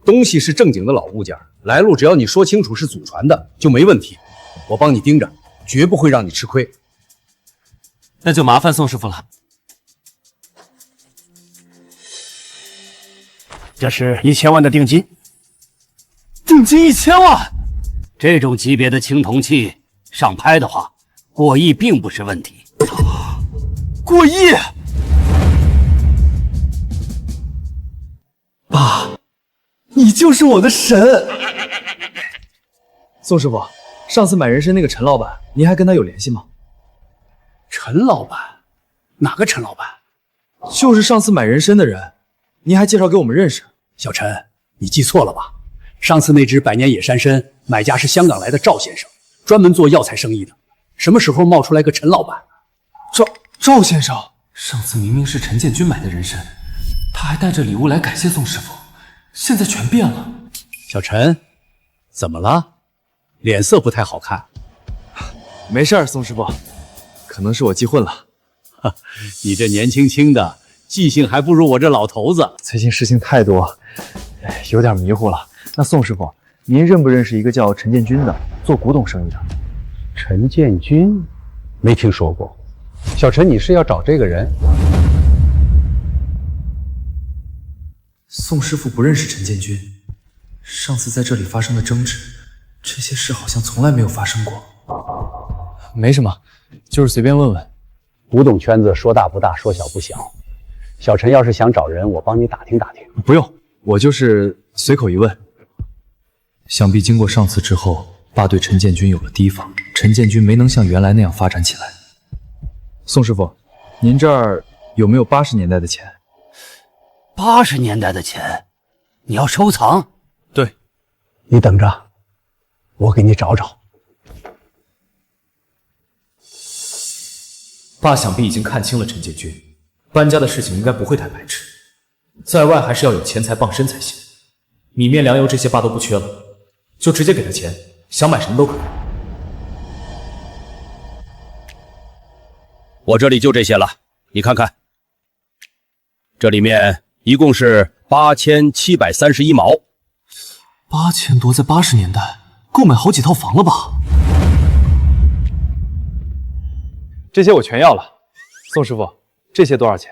东西是正经的老物件，来路只要你说清楚是祖传的，就没问题。我帮你盯着，绝不会让你吃亏。那就麻烦宋师傅了。这是1000万的定金。定金1000万？这种级别的青铜器上拍的话，过亿并不是问题。过亿？爸，你就是我的神！宋师傅，上次买人参那个陈老板，您还跟他有联系吗？陈老板？哪个陈老板？就是上次买人参的人，您还介绍给我们认识。小陈，你记错了吧？上次那只百年野山参买家是香港来的赵先生，专门做药材生意的。什么时候冒出来个陈老板？赵先生，上次明明是陈建军买的人参，他还带着礼物来感谢宋师傅，现在全变了。小陈，怎么了？脸色不太好看。没事儿，宋师傅，可能是我记混了。你这年轻轻的，记性还不如我这老头子。最近事情太多，有点迷糊了。那宋师傅，您认不认识一个叫陈建军的，做古董生意的？陈建军，没听说过。小陈，你是要找这个人？宋师傅不认识陈建军，上次在这里发生的争执，这些事好像从来没有发生过。没什么，就是随便问问。古董圈子说大不大，说小不小。小陈要是想找人，我帮你打听打听。不用，我就是随口一问。想必经过上次之后，爸对陈建军有了提防，陈建军没能像原来那样发展起来。宋师傅，您这儿有没有80年代的钱？80年代的钱，你要收藏？对，你等着，我给你找找。爸想必已经看清了陈建军，搬家的事情应该不会太排斥，在外还是要有钱财傍身才行。米面粮油这些爸都不缺了，就直接给他钱，想买什么都可以。我这里就这些了，你看看，这里面一共是8731毛，8000多，在80年代够买好几套房了吧？这些我全要了。宋师傅，这些多少钱？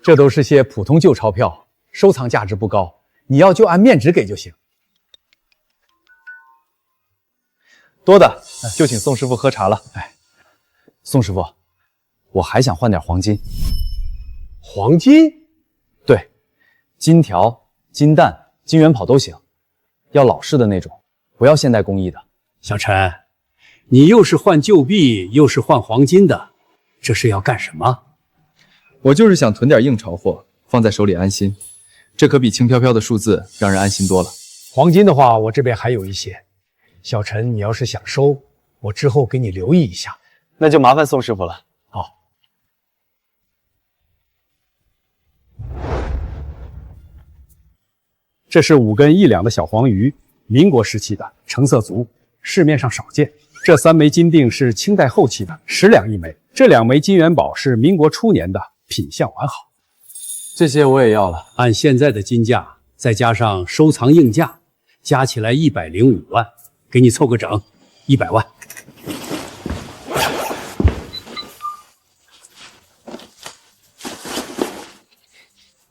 这都是些普通旧钞票，收藏价值不高，你要就按面值给就行。多的就请宋师傅喝茶了。宋师傅，我还想换点黄金。黄金？对，金条、金蛋、金元宝都行，要老式的那种，不要现代工艺的。小陈，你又是换旧币，又是换黄金的，这是要干什么？我就是想囤点硬潮货，放在手里安心。这可比轻飘飘的数字让人安心多了。黄金的话，我这边还有一些。小陈，你要是想收，我之后给你留意一下。那就麻烦宋师傅了。好。这是5根1两的小黄鱼，民国时期的，成色足，市面上少见。这3枚金锭是清代后期的，10两1枚。这2枚金元宝是民国初年的，品相完好。这些我也要了。按现在的金价，再加上收藏硬价，加起来105万，给你凑个整，100万。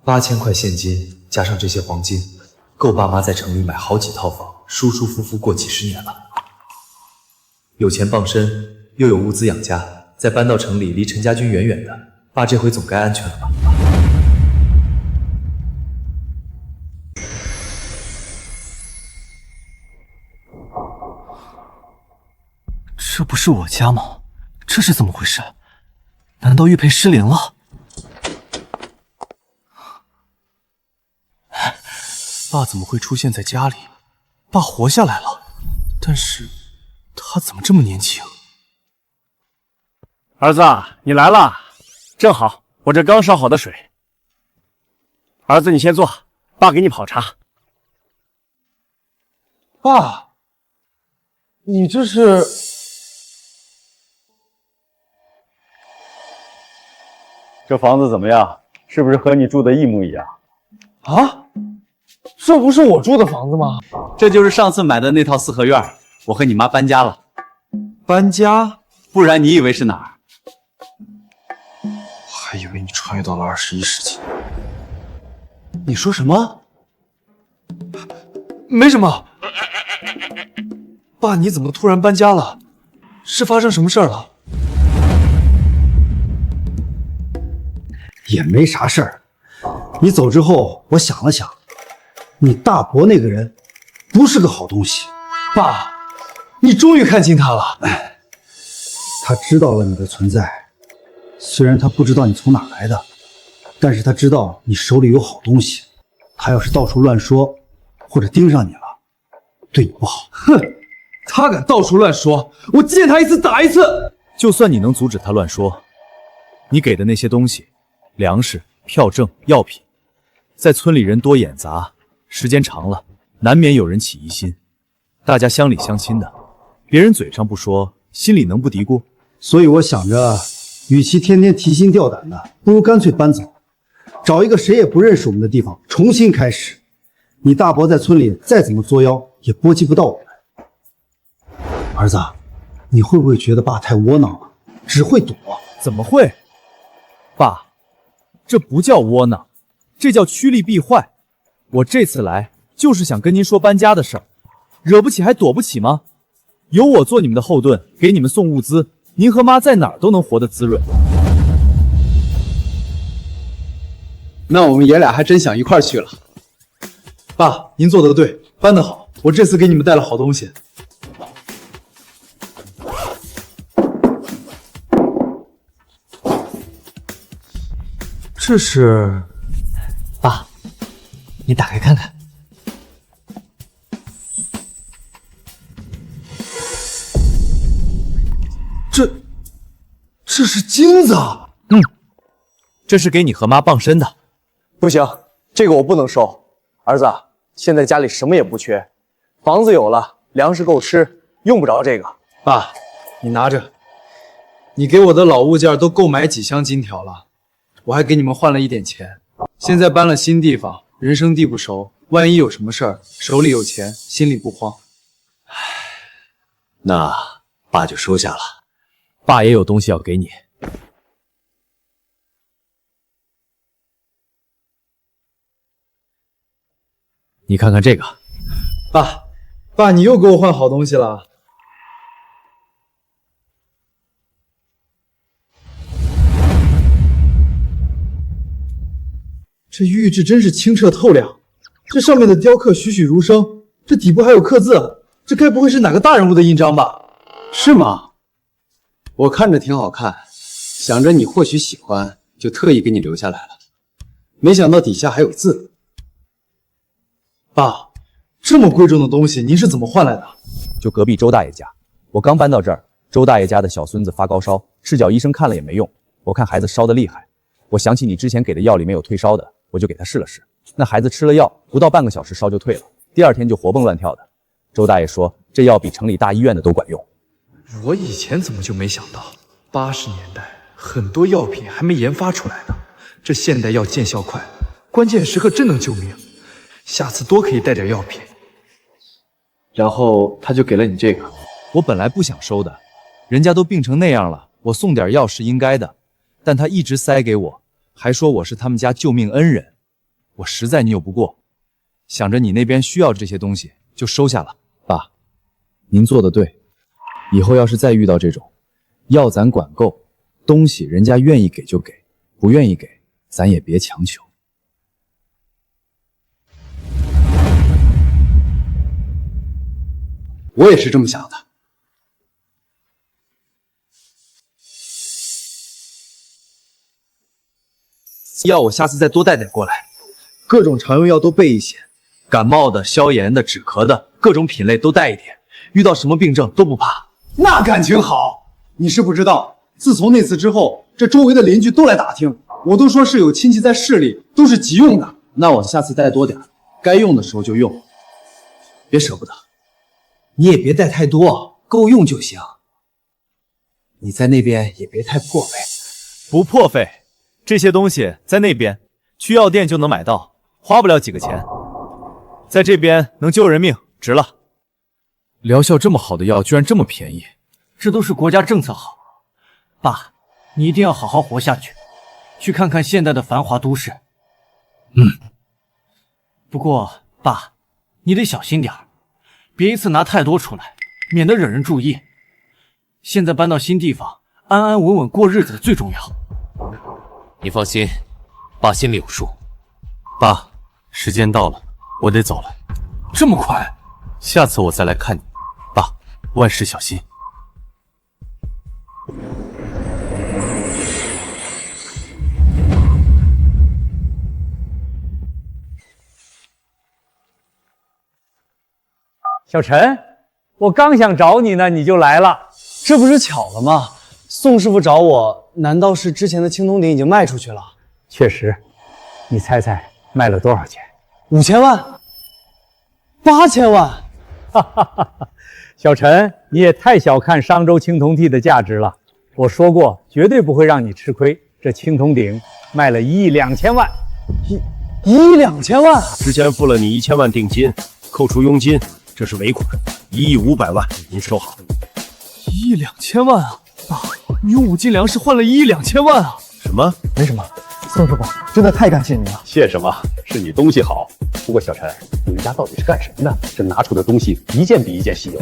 8000块现金加上这些黄金，够爸妈在城里买好几套房，舒舒服服过几10年了。有钱傍身，又有物资养家，再搬到城里，离陈家军远远的，爸这回总该安全了吧？这不是我家吗？这是怎么回事？难道玉佩失灵了？爸怎么会出现在家里？爸活下来了，但是他怎么这么年轻？儿子，你来了，正好，我这刚烧好的水。儿子，你先坐，爸给你泡茶。爸，你这是？这房子怎么样？是不是和你住的一模一样？啊，这不是我住的房子吗？这就是上次买的那套4合院，我和你妈搬家了。搬家？不然你以为是哪儿？还以为你穿越到了21世纪。你说什么？没什么。爸，你怎么突然搬家了？是发生什么事儿了？也没啥事儿。你走之后，我想了想，你大伯那个人不是个好东西。爸，你终于看清他了。他知道了你的存在，虽然他不知道你从哪来的，但是他知道你手里有好东西。他要是到处乱说，或者盯上你了，对你不好。哼，他敢到处乱说，我见他一次打一次。就算你能阻止他乱说，你给的那些东西，粮食、票证、药品，在村里人多眼杂，时间长了，难免有人起疑心。大家乡里乡亲的，别人嘴上不说，心里能不嘀咕？所以我想着，与其天天提心吊胆的，不如干脆搬走，找一个谁也不认识我们的地方重新开始。你大伯在村里再怎么作妖，也波及不到我们。儿子，你会不会觉得爸太窝囊了，只会躲？怎么会？爸，这不叫窝囊，这叫趋利避坏。我这次来就是想跟您说搬家的事儿，惹不起还躲不起吗？有我做你们的后盾，给你们送物资，您和妈在哪儿都能活得滋润。那我们爷俩还真想一块儿去了。爸，您做得对，搬得好，我这次给你们带了好东西。这是，爸，你打开看看。这是金子。这是给你和妈傍身的。不行，这个我不能收。儿子，现在家里什么也不缺，房子有了，粮食够吃，用不着这个。爸，你拿着，你给我的老物件都够买几箱金条了，我还给你们换了一点钱。现在搬了新地方，人生地不熟，万一有什么事儿，手里有钱，心里不慌。那爸就收下了。爸也有东西要给你。你看看这个。爸，你又给我换好东西了。这玉质真是清澈透亮，这上面的雕刻栩栩如生，这底部还有刻字，这该不会是哪个大人物的印章吧？是吗？我看着挺好看，想着你或许喜欢，就特意给你留下来了。没想到底下还有字。爸，这么贵重的东西您是怎么换来的？就隔壁周大爷家，我刚搬到这儿，周大爷家的小孙子发高烧，赤脚医生看了也没用，我看孩子烧得厉害，我想起你之前给的药里面有退烧的，我就给他试了试。那孩子吃了药，不到半个小时烧就退了，第二天就活蹦乱跳的。周大爷说这药比城里大医院的都管用。我以前怎么就没想到，80年代很多药品还没研发出来呢，这现代药见效快，关键时刻真能救命。下次多可以带点药品。然后他就给了你这个。我本来不想收的，人家都病成那样了，我送点药是应该的，但他一直塞给我，还说我是他们家救命恩人，我实在拗不过，想着你那边需要这些东西，就收下了。爸，您做的对，以后要是再遇到这种药，咱管够，东西人家愿意给就给，不愿意给咱也别强求。我也是这么想的。药我下次再多带点过来，各种常用药都备一些，感冒的、消炎的、止咳的，各种品类都带一点，遇到什么病症都不怕。那感情好，你是不知道，自从那次之后，这周围的邻居都来打听，我都说是有亲戚在市里，都是急用的。那我下次带多点，该用的时候就用，别舍不得。你也别带太多，够用就行。你在那边也别太破费。不破费，这些东西在那边去药店就能买到，花不了几个钱。在这边能救人命，值了。疗效这么好的药居然这么便宜，这都是国家政策好。爸，你一定要好好活下去，去看看现代的繁华都市。不过爸，你得小心点儿，别一次拿太多出来，免得惹人注意。现在搬到新地方，安安稳稳过日子最重要。你放心，爸心里有数。爸，时间到了，我得走了。这么快？下次我再来看你。爸，万事小心。小陈，我刚想找你呢，你就来了，这不是巧了吗？宋师傅找我，难道是之前的青铜鼎已经卖出去了？确实，你猜猜卖了多少钱？5000万？8000万？哈哈哈哈！小陈，你也太小看商州青铜器的价值了。我说过，绝对不会让你吃亏。这青铜鼎卖了1亿2千万。1亿2千万？之前付了你1000万定金，扣除佣金，这是尾款，1亿500万，您收好。1亿2千万啊！爸，你用5斤粮食换了1亿2千万啊！什么？没什么，宋师傅，真的太感谢您了。谢什么？是你东西好。不过小陈，你们家到底是干什么的？这拿出的东西一件比一件稀有。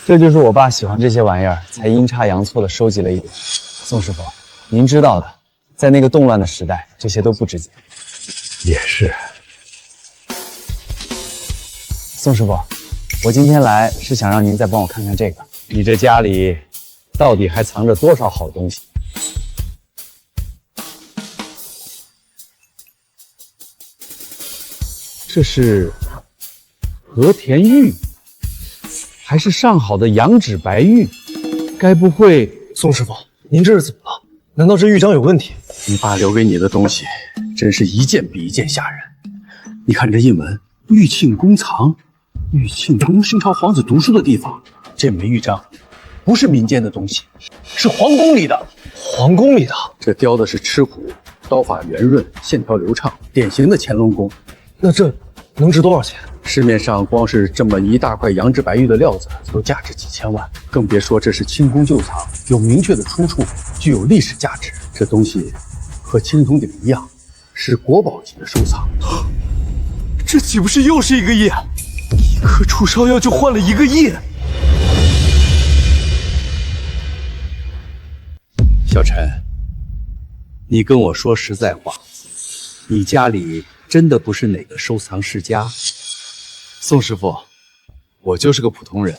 这就是我爸喜欢这些玩意儿，才阴差阳错的收集了一点。宋师傅，您知道的，在那个动乱的时代，这些都不值钱。也是。宋师傅，我今天来是想让您再帮我看看这个。你这家里到底还藏着多少好东西？这是和田玉。还是上好的羊脂白玉，该不会……宋师傅，您这是怎么了？难道这玉章有问题？你爸留给你的东西，真是一件比一件吓人。你看这印文，玉庆宫藏，玉庆宫清朝皇子读书的地方。这枚玉章不是民间的东西，是皇宫里的。皇宫里的？这雕的是吃虎，刀法圆润，线条流畅，典型的乾隆宫。那这能值多少钱？市面上光是这么一大块羊脂白玉的料子都价值几千万，更别说这是清宫旧藏，有明确的出处，具有历史价值。这东西和青铜鼎一样，是国宝级的收藏。这岂不是又是1个亿？一颗出烧药就换了1个亿！小陈，你跟我说实在话，你家里真的不是哪个收藏世家？宋师傅，我就是个普通人，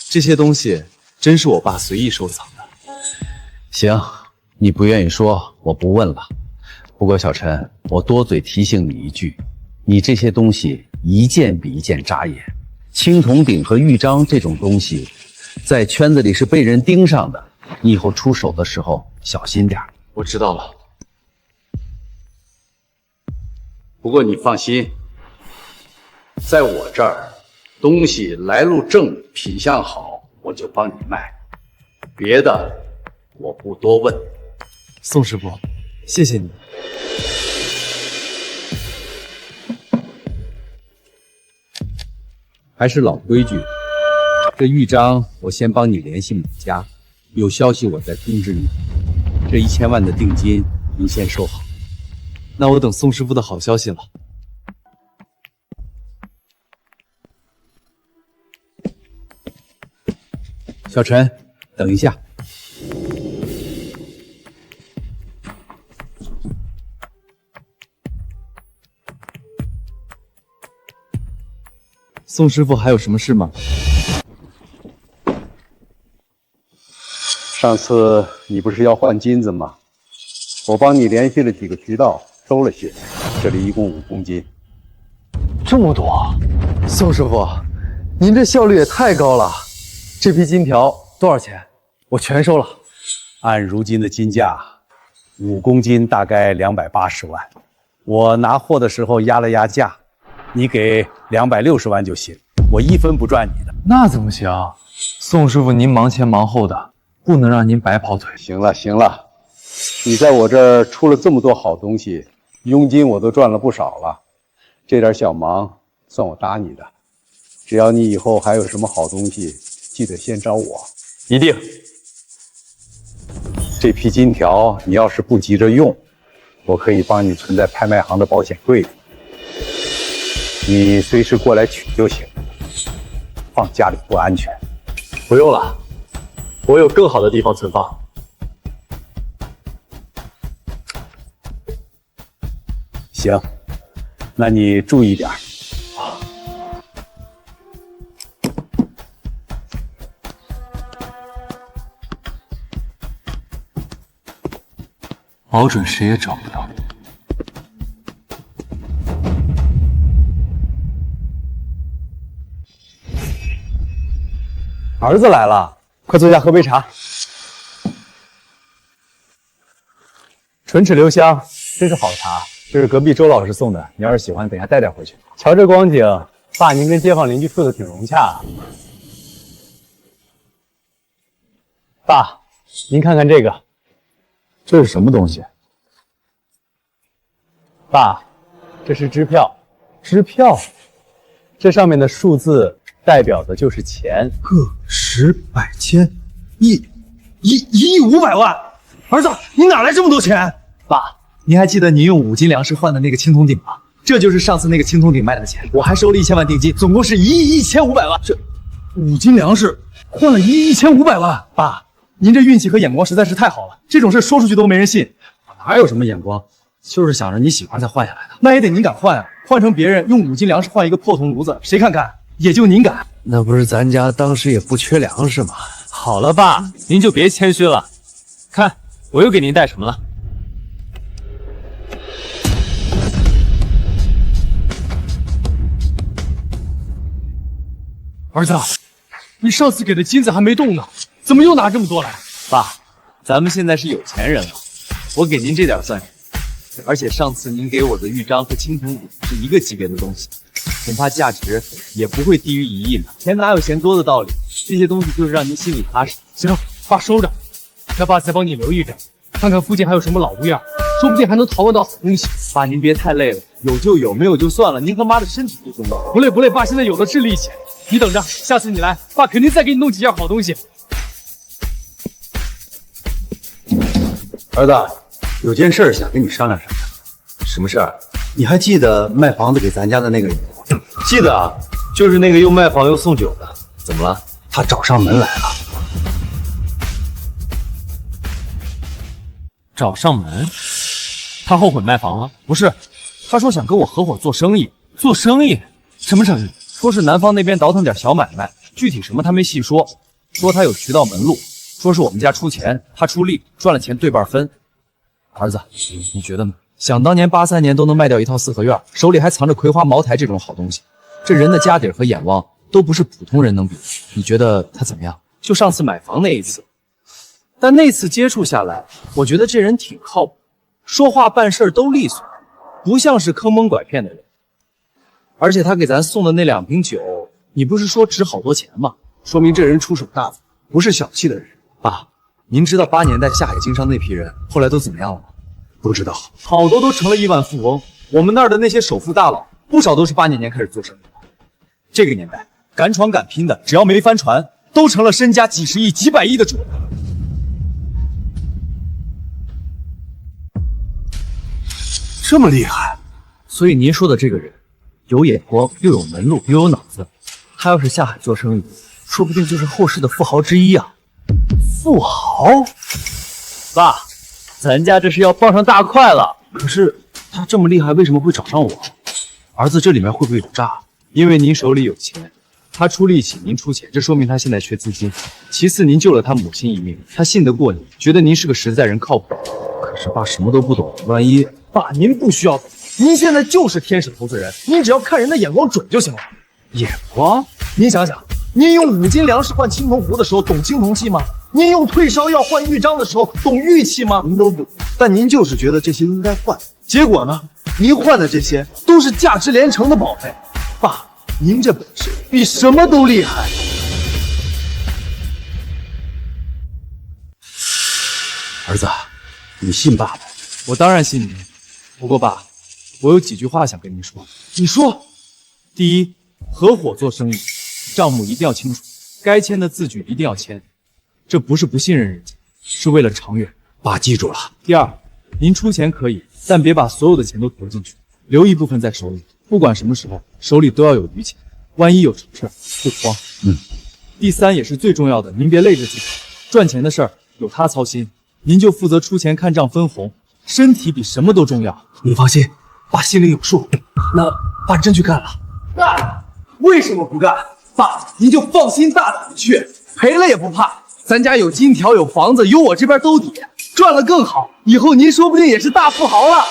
这些东西真是我爸随意收藏的。行，你不愿意说，我不问了。不过小陈，我多嘴提醒你一句，你这些东西一件比一件扎眼。青铜鼎和玉章这种东西，在圈子里是被人盯上的，你以后出手的时候小心点。我知道了。不过你放心。在我这儿，东西来路正，品相好，我就帮你卖，别的我不多问。宋师傅，谢谢你。还是老规矩，这玉章我先帮你联系母家，有消息我再通知你。这1000万的定金您先收好。那我等宋师傅的好消息了。小陈，等一下。宋师傅还有什么事吗？上次你不是要换金子吗？我帮你联系了几个渠道，收了些，这里一共5公斤。这么多？宋师傅，您这效率也太高了。这批金条多少钱？我全收了。按如今的金价，5公斤大概280万。我拿货的时候压了压价，你给260万就行，我1分不赚你的。那怎么行？宋师傅您忙前忙后的，不能让您白跑腿。行了行了，你在我这儿出了这么多好东西，佣金我都赚了不少了，这点小忙算我搭你的。只要你以后还有什么好东西，记得先找我。一定。这批金条你要是不急着用，我可以帮你存在拍卖行的保险柜里，你随时过来取就行，放家里不安全。不用了，我有更好的地方存放。行，那你注意点。保准谁也找不到。儿子来了，快坐下喝杯茶。唇齿留香，真是好茶。这是隔壁周老师送的，你要是喜欢，等下带点回去。瞧这光景，爸您跟街坊邻居处的挺融洽啊。爸，您看看这个，这是什么东西？爸，这是支票。支票，这上面的数字代表的就是钱，个、十、百、千、亿亿500万。儿子，你哪来这么多钱？爸，您还记得您用5斤粮食换的那个青铜鼎吗？这就是上次那个青铜鼎卖的钱，我还收了1000万定金，总共是1亿1500万。这5斤粮食换了1亿1500万。爸，您这运气和眼光实在是太好了，这种事说出去都没人信。我哪有什么眼光，就是想着你喜欢才换下来的。那也得您敢换啊！换成别人用5斤粮食换一个破铜炉子，谁看看？也就您敢。那不是咱家当时也不缺粮食吗？好了，爸，您就别谦虚了。看，我又给您带什么了？儿子，你上次给的金子还没动呢，怎么又拿这么多来？爸，咱们现在是有钱人了，我给您这点算什么？而且上次您给我的玉章和青铜鼎是一个级别的东西，恐怕价值也不会低于1亿呢。钱哪有嫌多的道理？这些东西就是让您心里踏实。行，爸收着，让爸再帮你留意着，看看附近还有什么老物件，说不定还能淘换到好东西。爸，您别太累了，有就有，没有就算了，您和妈的身体最重要。不累不累，爸现在有的是力气。你等着，下次你来，爸肯定再给你弄几样好东西。儿子，有件事想跟你商量商量。什么事儿？你还记得卖房子给咱家的那个人吗？记得啊，就是那个又卖房又送酒的。怎么了？他找上门来了。找上门？他后悔卖房了？不是，他说想跟我合伙做生意。做生意？什么生意？说是南方那边倒腾点小买卖，具体什么他没细说，说他有渠道门路，说是我们家出钱，他出力，赚了钱对半分。儿子，你觉得呢？想当年83年都能卖掉一套4合院，手里还藏着葵花茅台这种好东西，这人的家底和眼望都不是普通人能比。你觉得他怎么样？就上次买房那一次，但那次接触下来，我觉得这人挺靠谱，说话办事都利索，不像是坑蒙拐骗的人。而且他给咱送的那2瓶酒，你不是说值好多钱吗？说明这人出手大方，不是小气的人。爸，您知道8年代下海经商那批人后来都怎么样了吗？不知道，好多都成了亿万富翁。我们那儿的那些首富大佬，不少都是80年开始做生意的。这个年代，敢闯敢拼的，只要没翻船，都成了身家几十亿、几百亿的主人。这么厉害，所以您说的这个人，有眼光，又有门路，又有脑子。他要是下海做生意，说不定就是后世的富豪之一啊！富豪？爸，咱家这是要傍上大快了。可是他这么厉害，为什么会找上我？儿子，这里面会不会有诈？因为您手里有钱，他出力气，您出钱，这说明他现在缺资金。其次，您救了他母亲一命，他信得过你，觉得您是个实在人，靠谱。可是爸什么都不懂，万一……爸，您不需要懂，您现在就是天使投资人，您只要看人的眼光准就行了。眼光？您想想，您用5斤粮食换青铜壶的时候，懂青铜器吗？您用退烧药换玉章的时候，懂玉器吗？您都不懂，但您就是觉得这些应该换。结果呢？您换的这些都是价值连城的宝贝。爸，您这本事比什么都厉害。儿子，你信爸爸？我当然信你。不过爸，我有几句话想跟您说。你说。第一，合伙做生意，账目一定要清楚，该签的字据一定要签。这不是不信任人家，是为了长远。爸记住了。第二，您出钱可以，但别把所有的钱都投进去，留一部分在手里，不管什么时候手里都要有余钱，万一有什么事不慌。第三也是最重要的，您别累着自己，赚钱的事儿有他操心，您就负责出钱看账分红，身体比什么都重要。你放心，爸心里有数。那爸真去干了？干？为什么不干？爸，您就放心大胆的去，赔了也不怕。咱家有金条，有房子，有我这边兜底，赚了更好。以后您说不定也是大富豪了。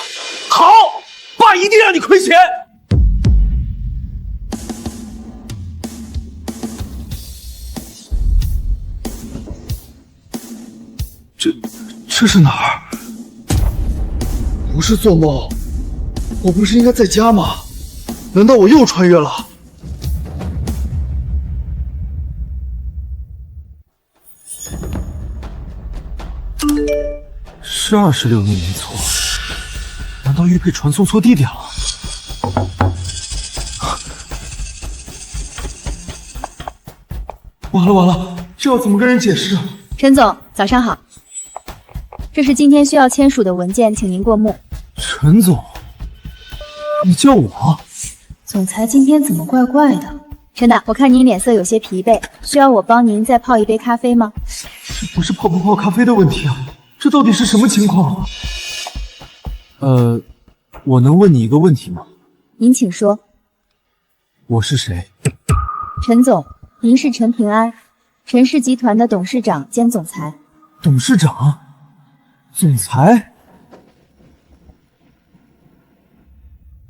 好，爸一定让你亏钱。这是哪儿？不是做梦，我不是应该在家吗？难道我又穿越了？是26亿没错，难道玉佩传送错地点了？完了完了，这要怎么跟人解释？陈总，早上好。这是今天需要签署的文件，请您过目。陈总，你叫我？总裁今天怎么怪怪的？陈导，我看您脸色有些疲惫，需要我帮您再泡一杯咖啡吗？这不是泡不泡咖啡的问题啊，这到底是什么情况？我能问你一个问题吗？您请说。我是谁？陈总，您是陈平安，陈氏集团的董事长兼总裁。董事长？总裁？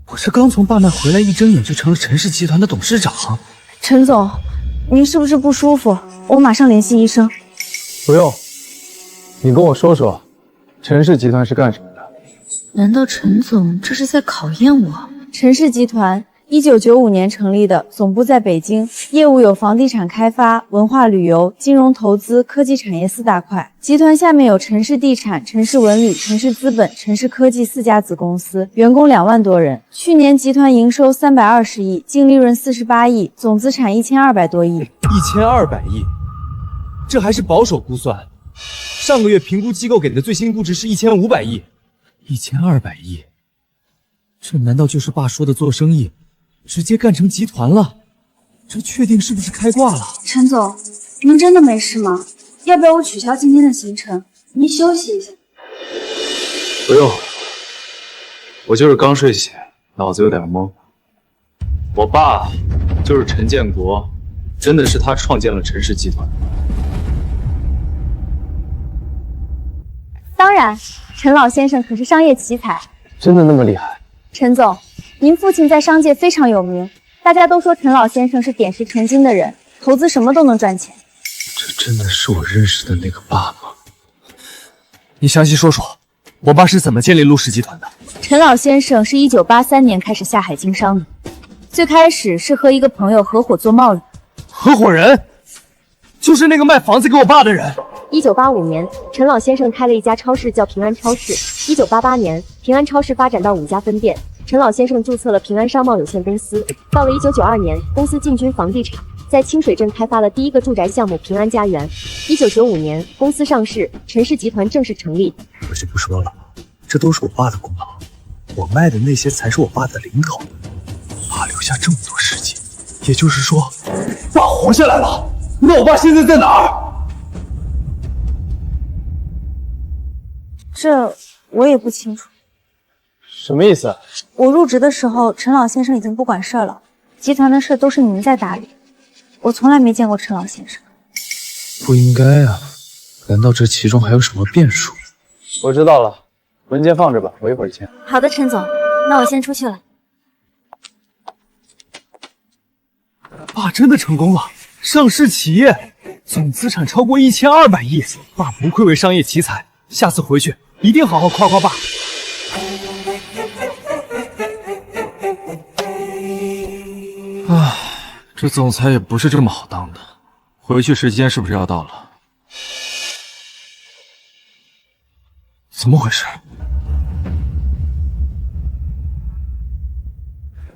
我这刚从爸那回来，一睁眼就成了陈氏集团的董事长。陈总，您是不是不舒服？我马上联系医生。不用，你跟我说说，陈氏集团是干什么的？难道陈总这是在考验我？陈氏集团1995年成立的，总部在北京，业务有房地产开发、文化旅游、金融投资、科技产业4大块。集团下面有陈氏地产、陈氏文旅、陈氏资本、陈氏科技4家子公司，员工2万多人。去年集团营收320亿，净利润48亿，总资产1200多亿。1200亿，这还是保守估算。上个月评估机构给的最新估值是1500亿。1200亿，这难道就是爸说的做生意？直接干成集团了，这确定是不是开挂了？陈总，您真的没事吗？要不要我取消今天的行程，您休息一下？不用，我就是刚睡醒，脑子有点懵。我爸就是陈建国，真的是他创建了陈氏集团。当然，陈老先生可是商业奇才。真的那么厉害？陈总，您父亲在商界非常有名，大家都说陈老先生是点石成金的人，投资什么都能赚钱。这真的是我认识的那个爸吗？你详细说说，我爸是怎么建立陆氏集团的？陈老先生是1983年开始下海经商的，最开始是和一个朋友合伙做贸易。合伙人？就是那个卖房子给我爸的人。1985年，陈老先生开了一家超市，叫平安超市。1988年，平安超市发展到5家分店，陈老先生注册了平安商贸有限公司。到了1992年，公司进军房地产，在清水镇开发了第一个住宅项目平安家园。1995年，公司上市，陈氏集团正式成立。我就不说了，这都是我爸的功劳，我卖的那些才是我爸的零头。爸留下这么多事情，也就是说，爸活下来了。那我爸现在在哪儿？这我也不清楚。什么意思？我入职的时候，陈老先生已经不管事儿了，集团的事都是您在打理。我从来没见过陈老先生。不应该啊，难道这其中还有什么变数？我知道了，文件放着吧，我一会儿签。好的，陈总，那我先出去了。爸真的成功了，上市企业，总资产超过1200亿，爸不愧为商业奇才，下次回去一定好好夸夸爸。唉，这总裁也不是这么好当的。回去时间是不是要到了？怎么回事？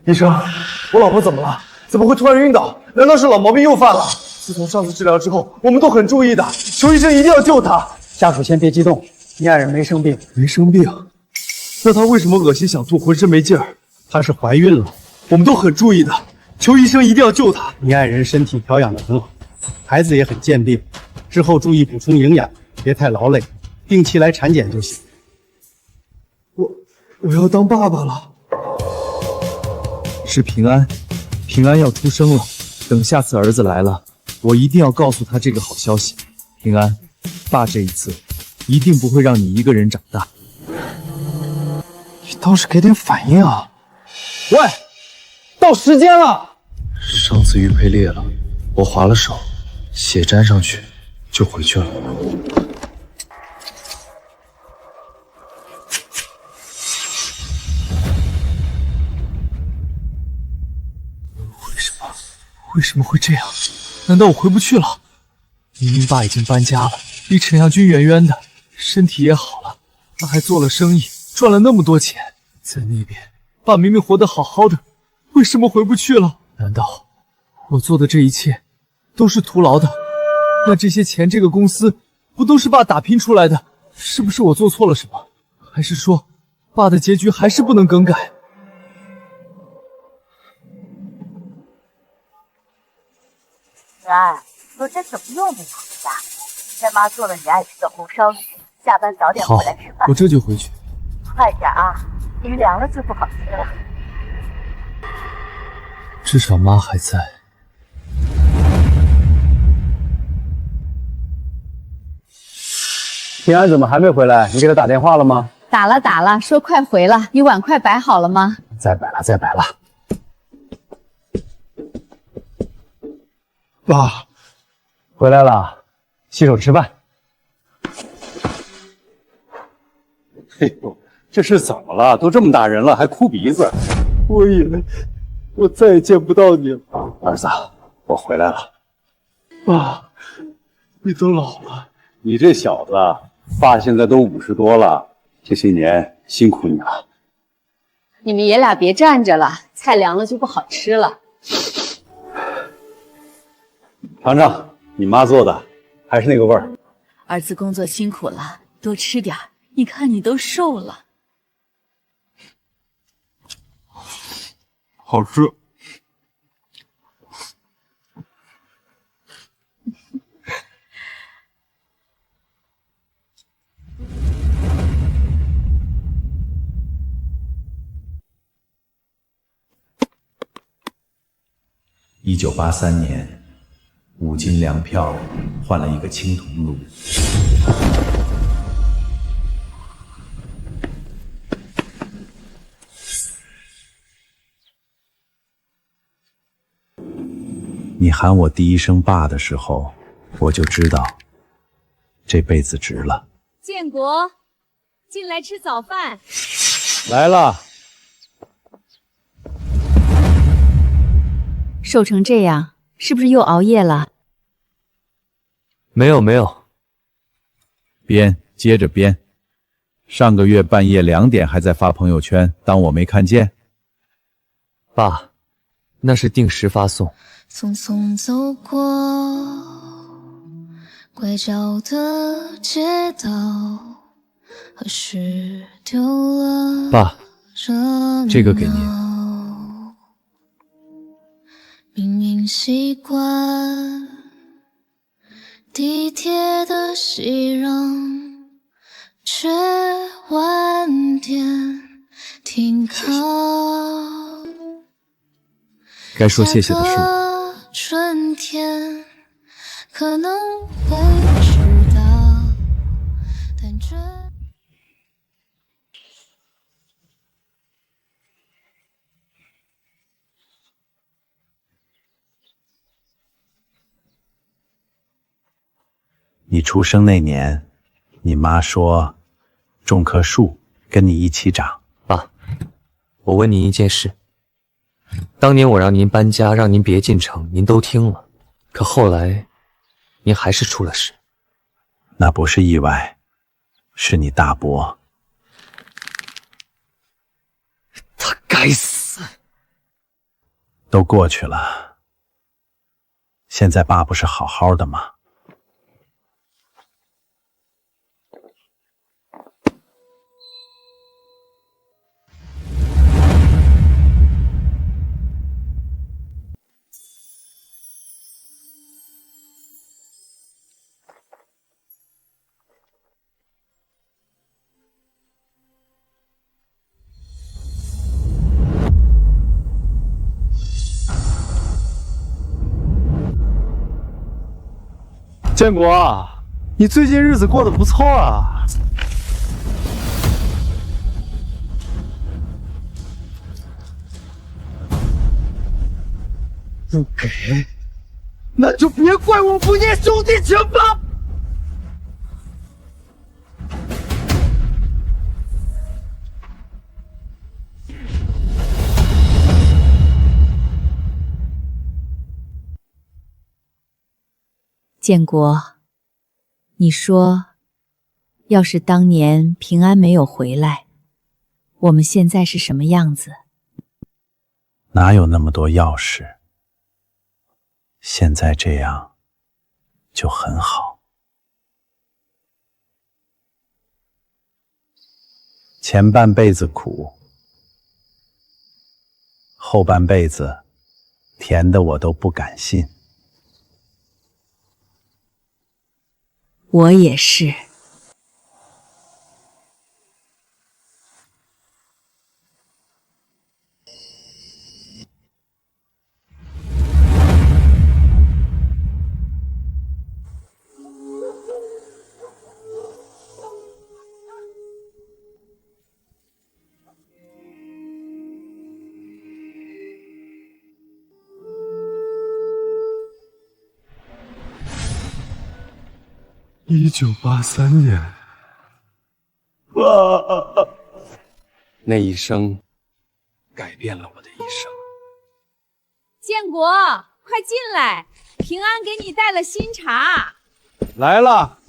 医生，我老婆怎么了？怎么会突然晕倒？难道是老毛病又犯了？自从上次治疗之后，我们都很注意的，求医生一定要救她。家属先别激动，你爱人没生病，没生病，那她为什么恶心想吐，浑身没劲儿？她是怀孕了，我们都很注意的，求医生一定要救她。你爱人身体调养得很好，孩子也很健并，之后注意补充营养，别太劳累，定期来产检就行。我要当爸爸了。是平安，平安要出生了。等下次儿子来了，我一定要告诉他这个好消息。平安，爸这一次一定不会让你一个人长大。你倒是给点反应啊！喂，到时间了。上次玉佩裂了，我划了手，血沾上去就回去了。为什么会这样？难道我回不去了？明明爸已经搬家了，离陈阳君远远的，身体也好了，他还做了生意，赚了那么多钱。在那边，爸明明活得好好的，为什么回不去了？难道我做的这一切都是徒劳的？那这些钱，这个公司不都是爸打拼出来的？是不是我做错了什么？还是说，爸的结局还是不能更改？可爱，昨天怎么又没回家？天妈做了你爱吃的红烧鱼，下班早点回来吃饭。我这就回去。快点啊，鱼凉了就不好吃了。至少妈还在。平安怎么还没回来？你给他打电话了吗？打了，说快回了。你碗筷摆好了吗？再摆了。爸，回来了，洗手吃饭。哎呦，这是怎么了？都这么大人了，还哭鼻子？我以为我再也见不到你了。儿子，我回来了。爸，你都老了。你这小子，爸现在都50多了，这些年辛苦你了。你们爷俩别站着了，菜凉了就不好吃了。尝尝你妈做的，还是那个味儿。儿子工作辛苦了，多吃点。你看你都瘦了。好吃。1983年，5斤粮票换了一个青铜炉。你喊我第一声爸的时候，我就知道这辈子值了。建国，进来吃早饭。来了。瘦成这样，是不是又熬夜了？没有，编，接着编。上个月半夜2点还在发朋友圈，当我没看见？爸，那是定时发送。匆匆走过拐角的街道，何时丢了爸，这个给您。明明习惯地铁的熙攘，却晚点停靠。该说谢谢的是我。春天可能会知道，但这你出生那年，你妈说种棵树跟你一起长。爸，我问您一件事。当年我让您搬家，让您别进城，您都听了，可后来您还是出了事。那不是意外，是你大伯。他该死。都过去了，现在爸不是好好的吗？建国，你最近日子过得不错啊。不给，那就别怪我不念兄弟情吧。建国，你说，要是当年平安没有回来，我们现在是什么样子？哪有那么多钥匙？现在这样就很好。前半辈子苦，后半辈子甜的我都不敢信。我也是。1983年，爸，那一生改变了我的一生。建国，快进来，平安给你带了新茶。来了。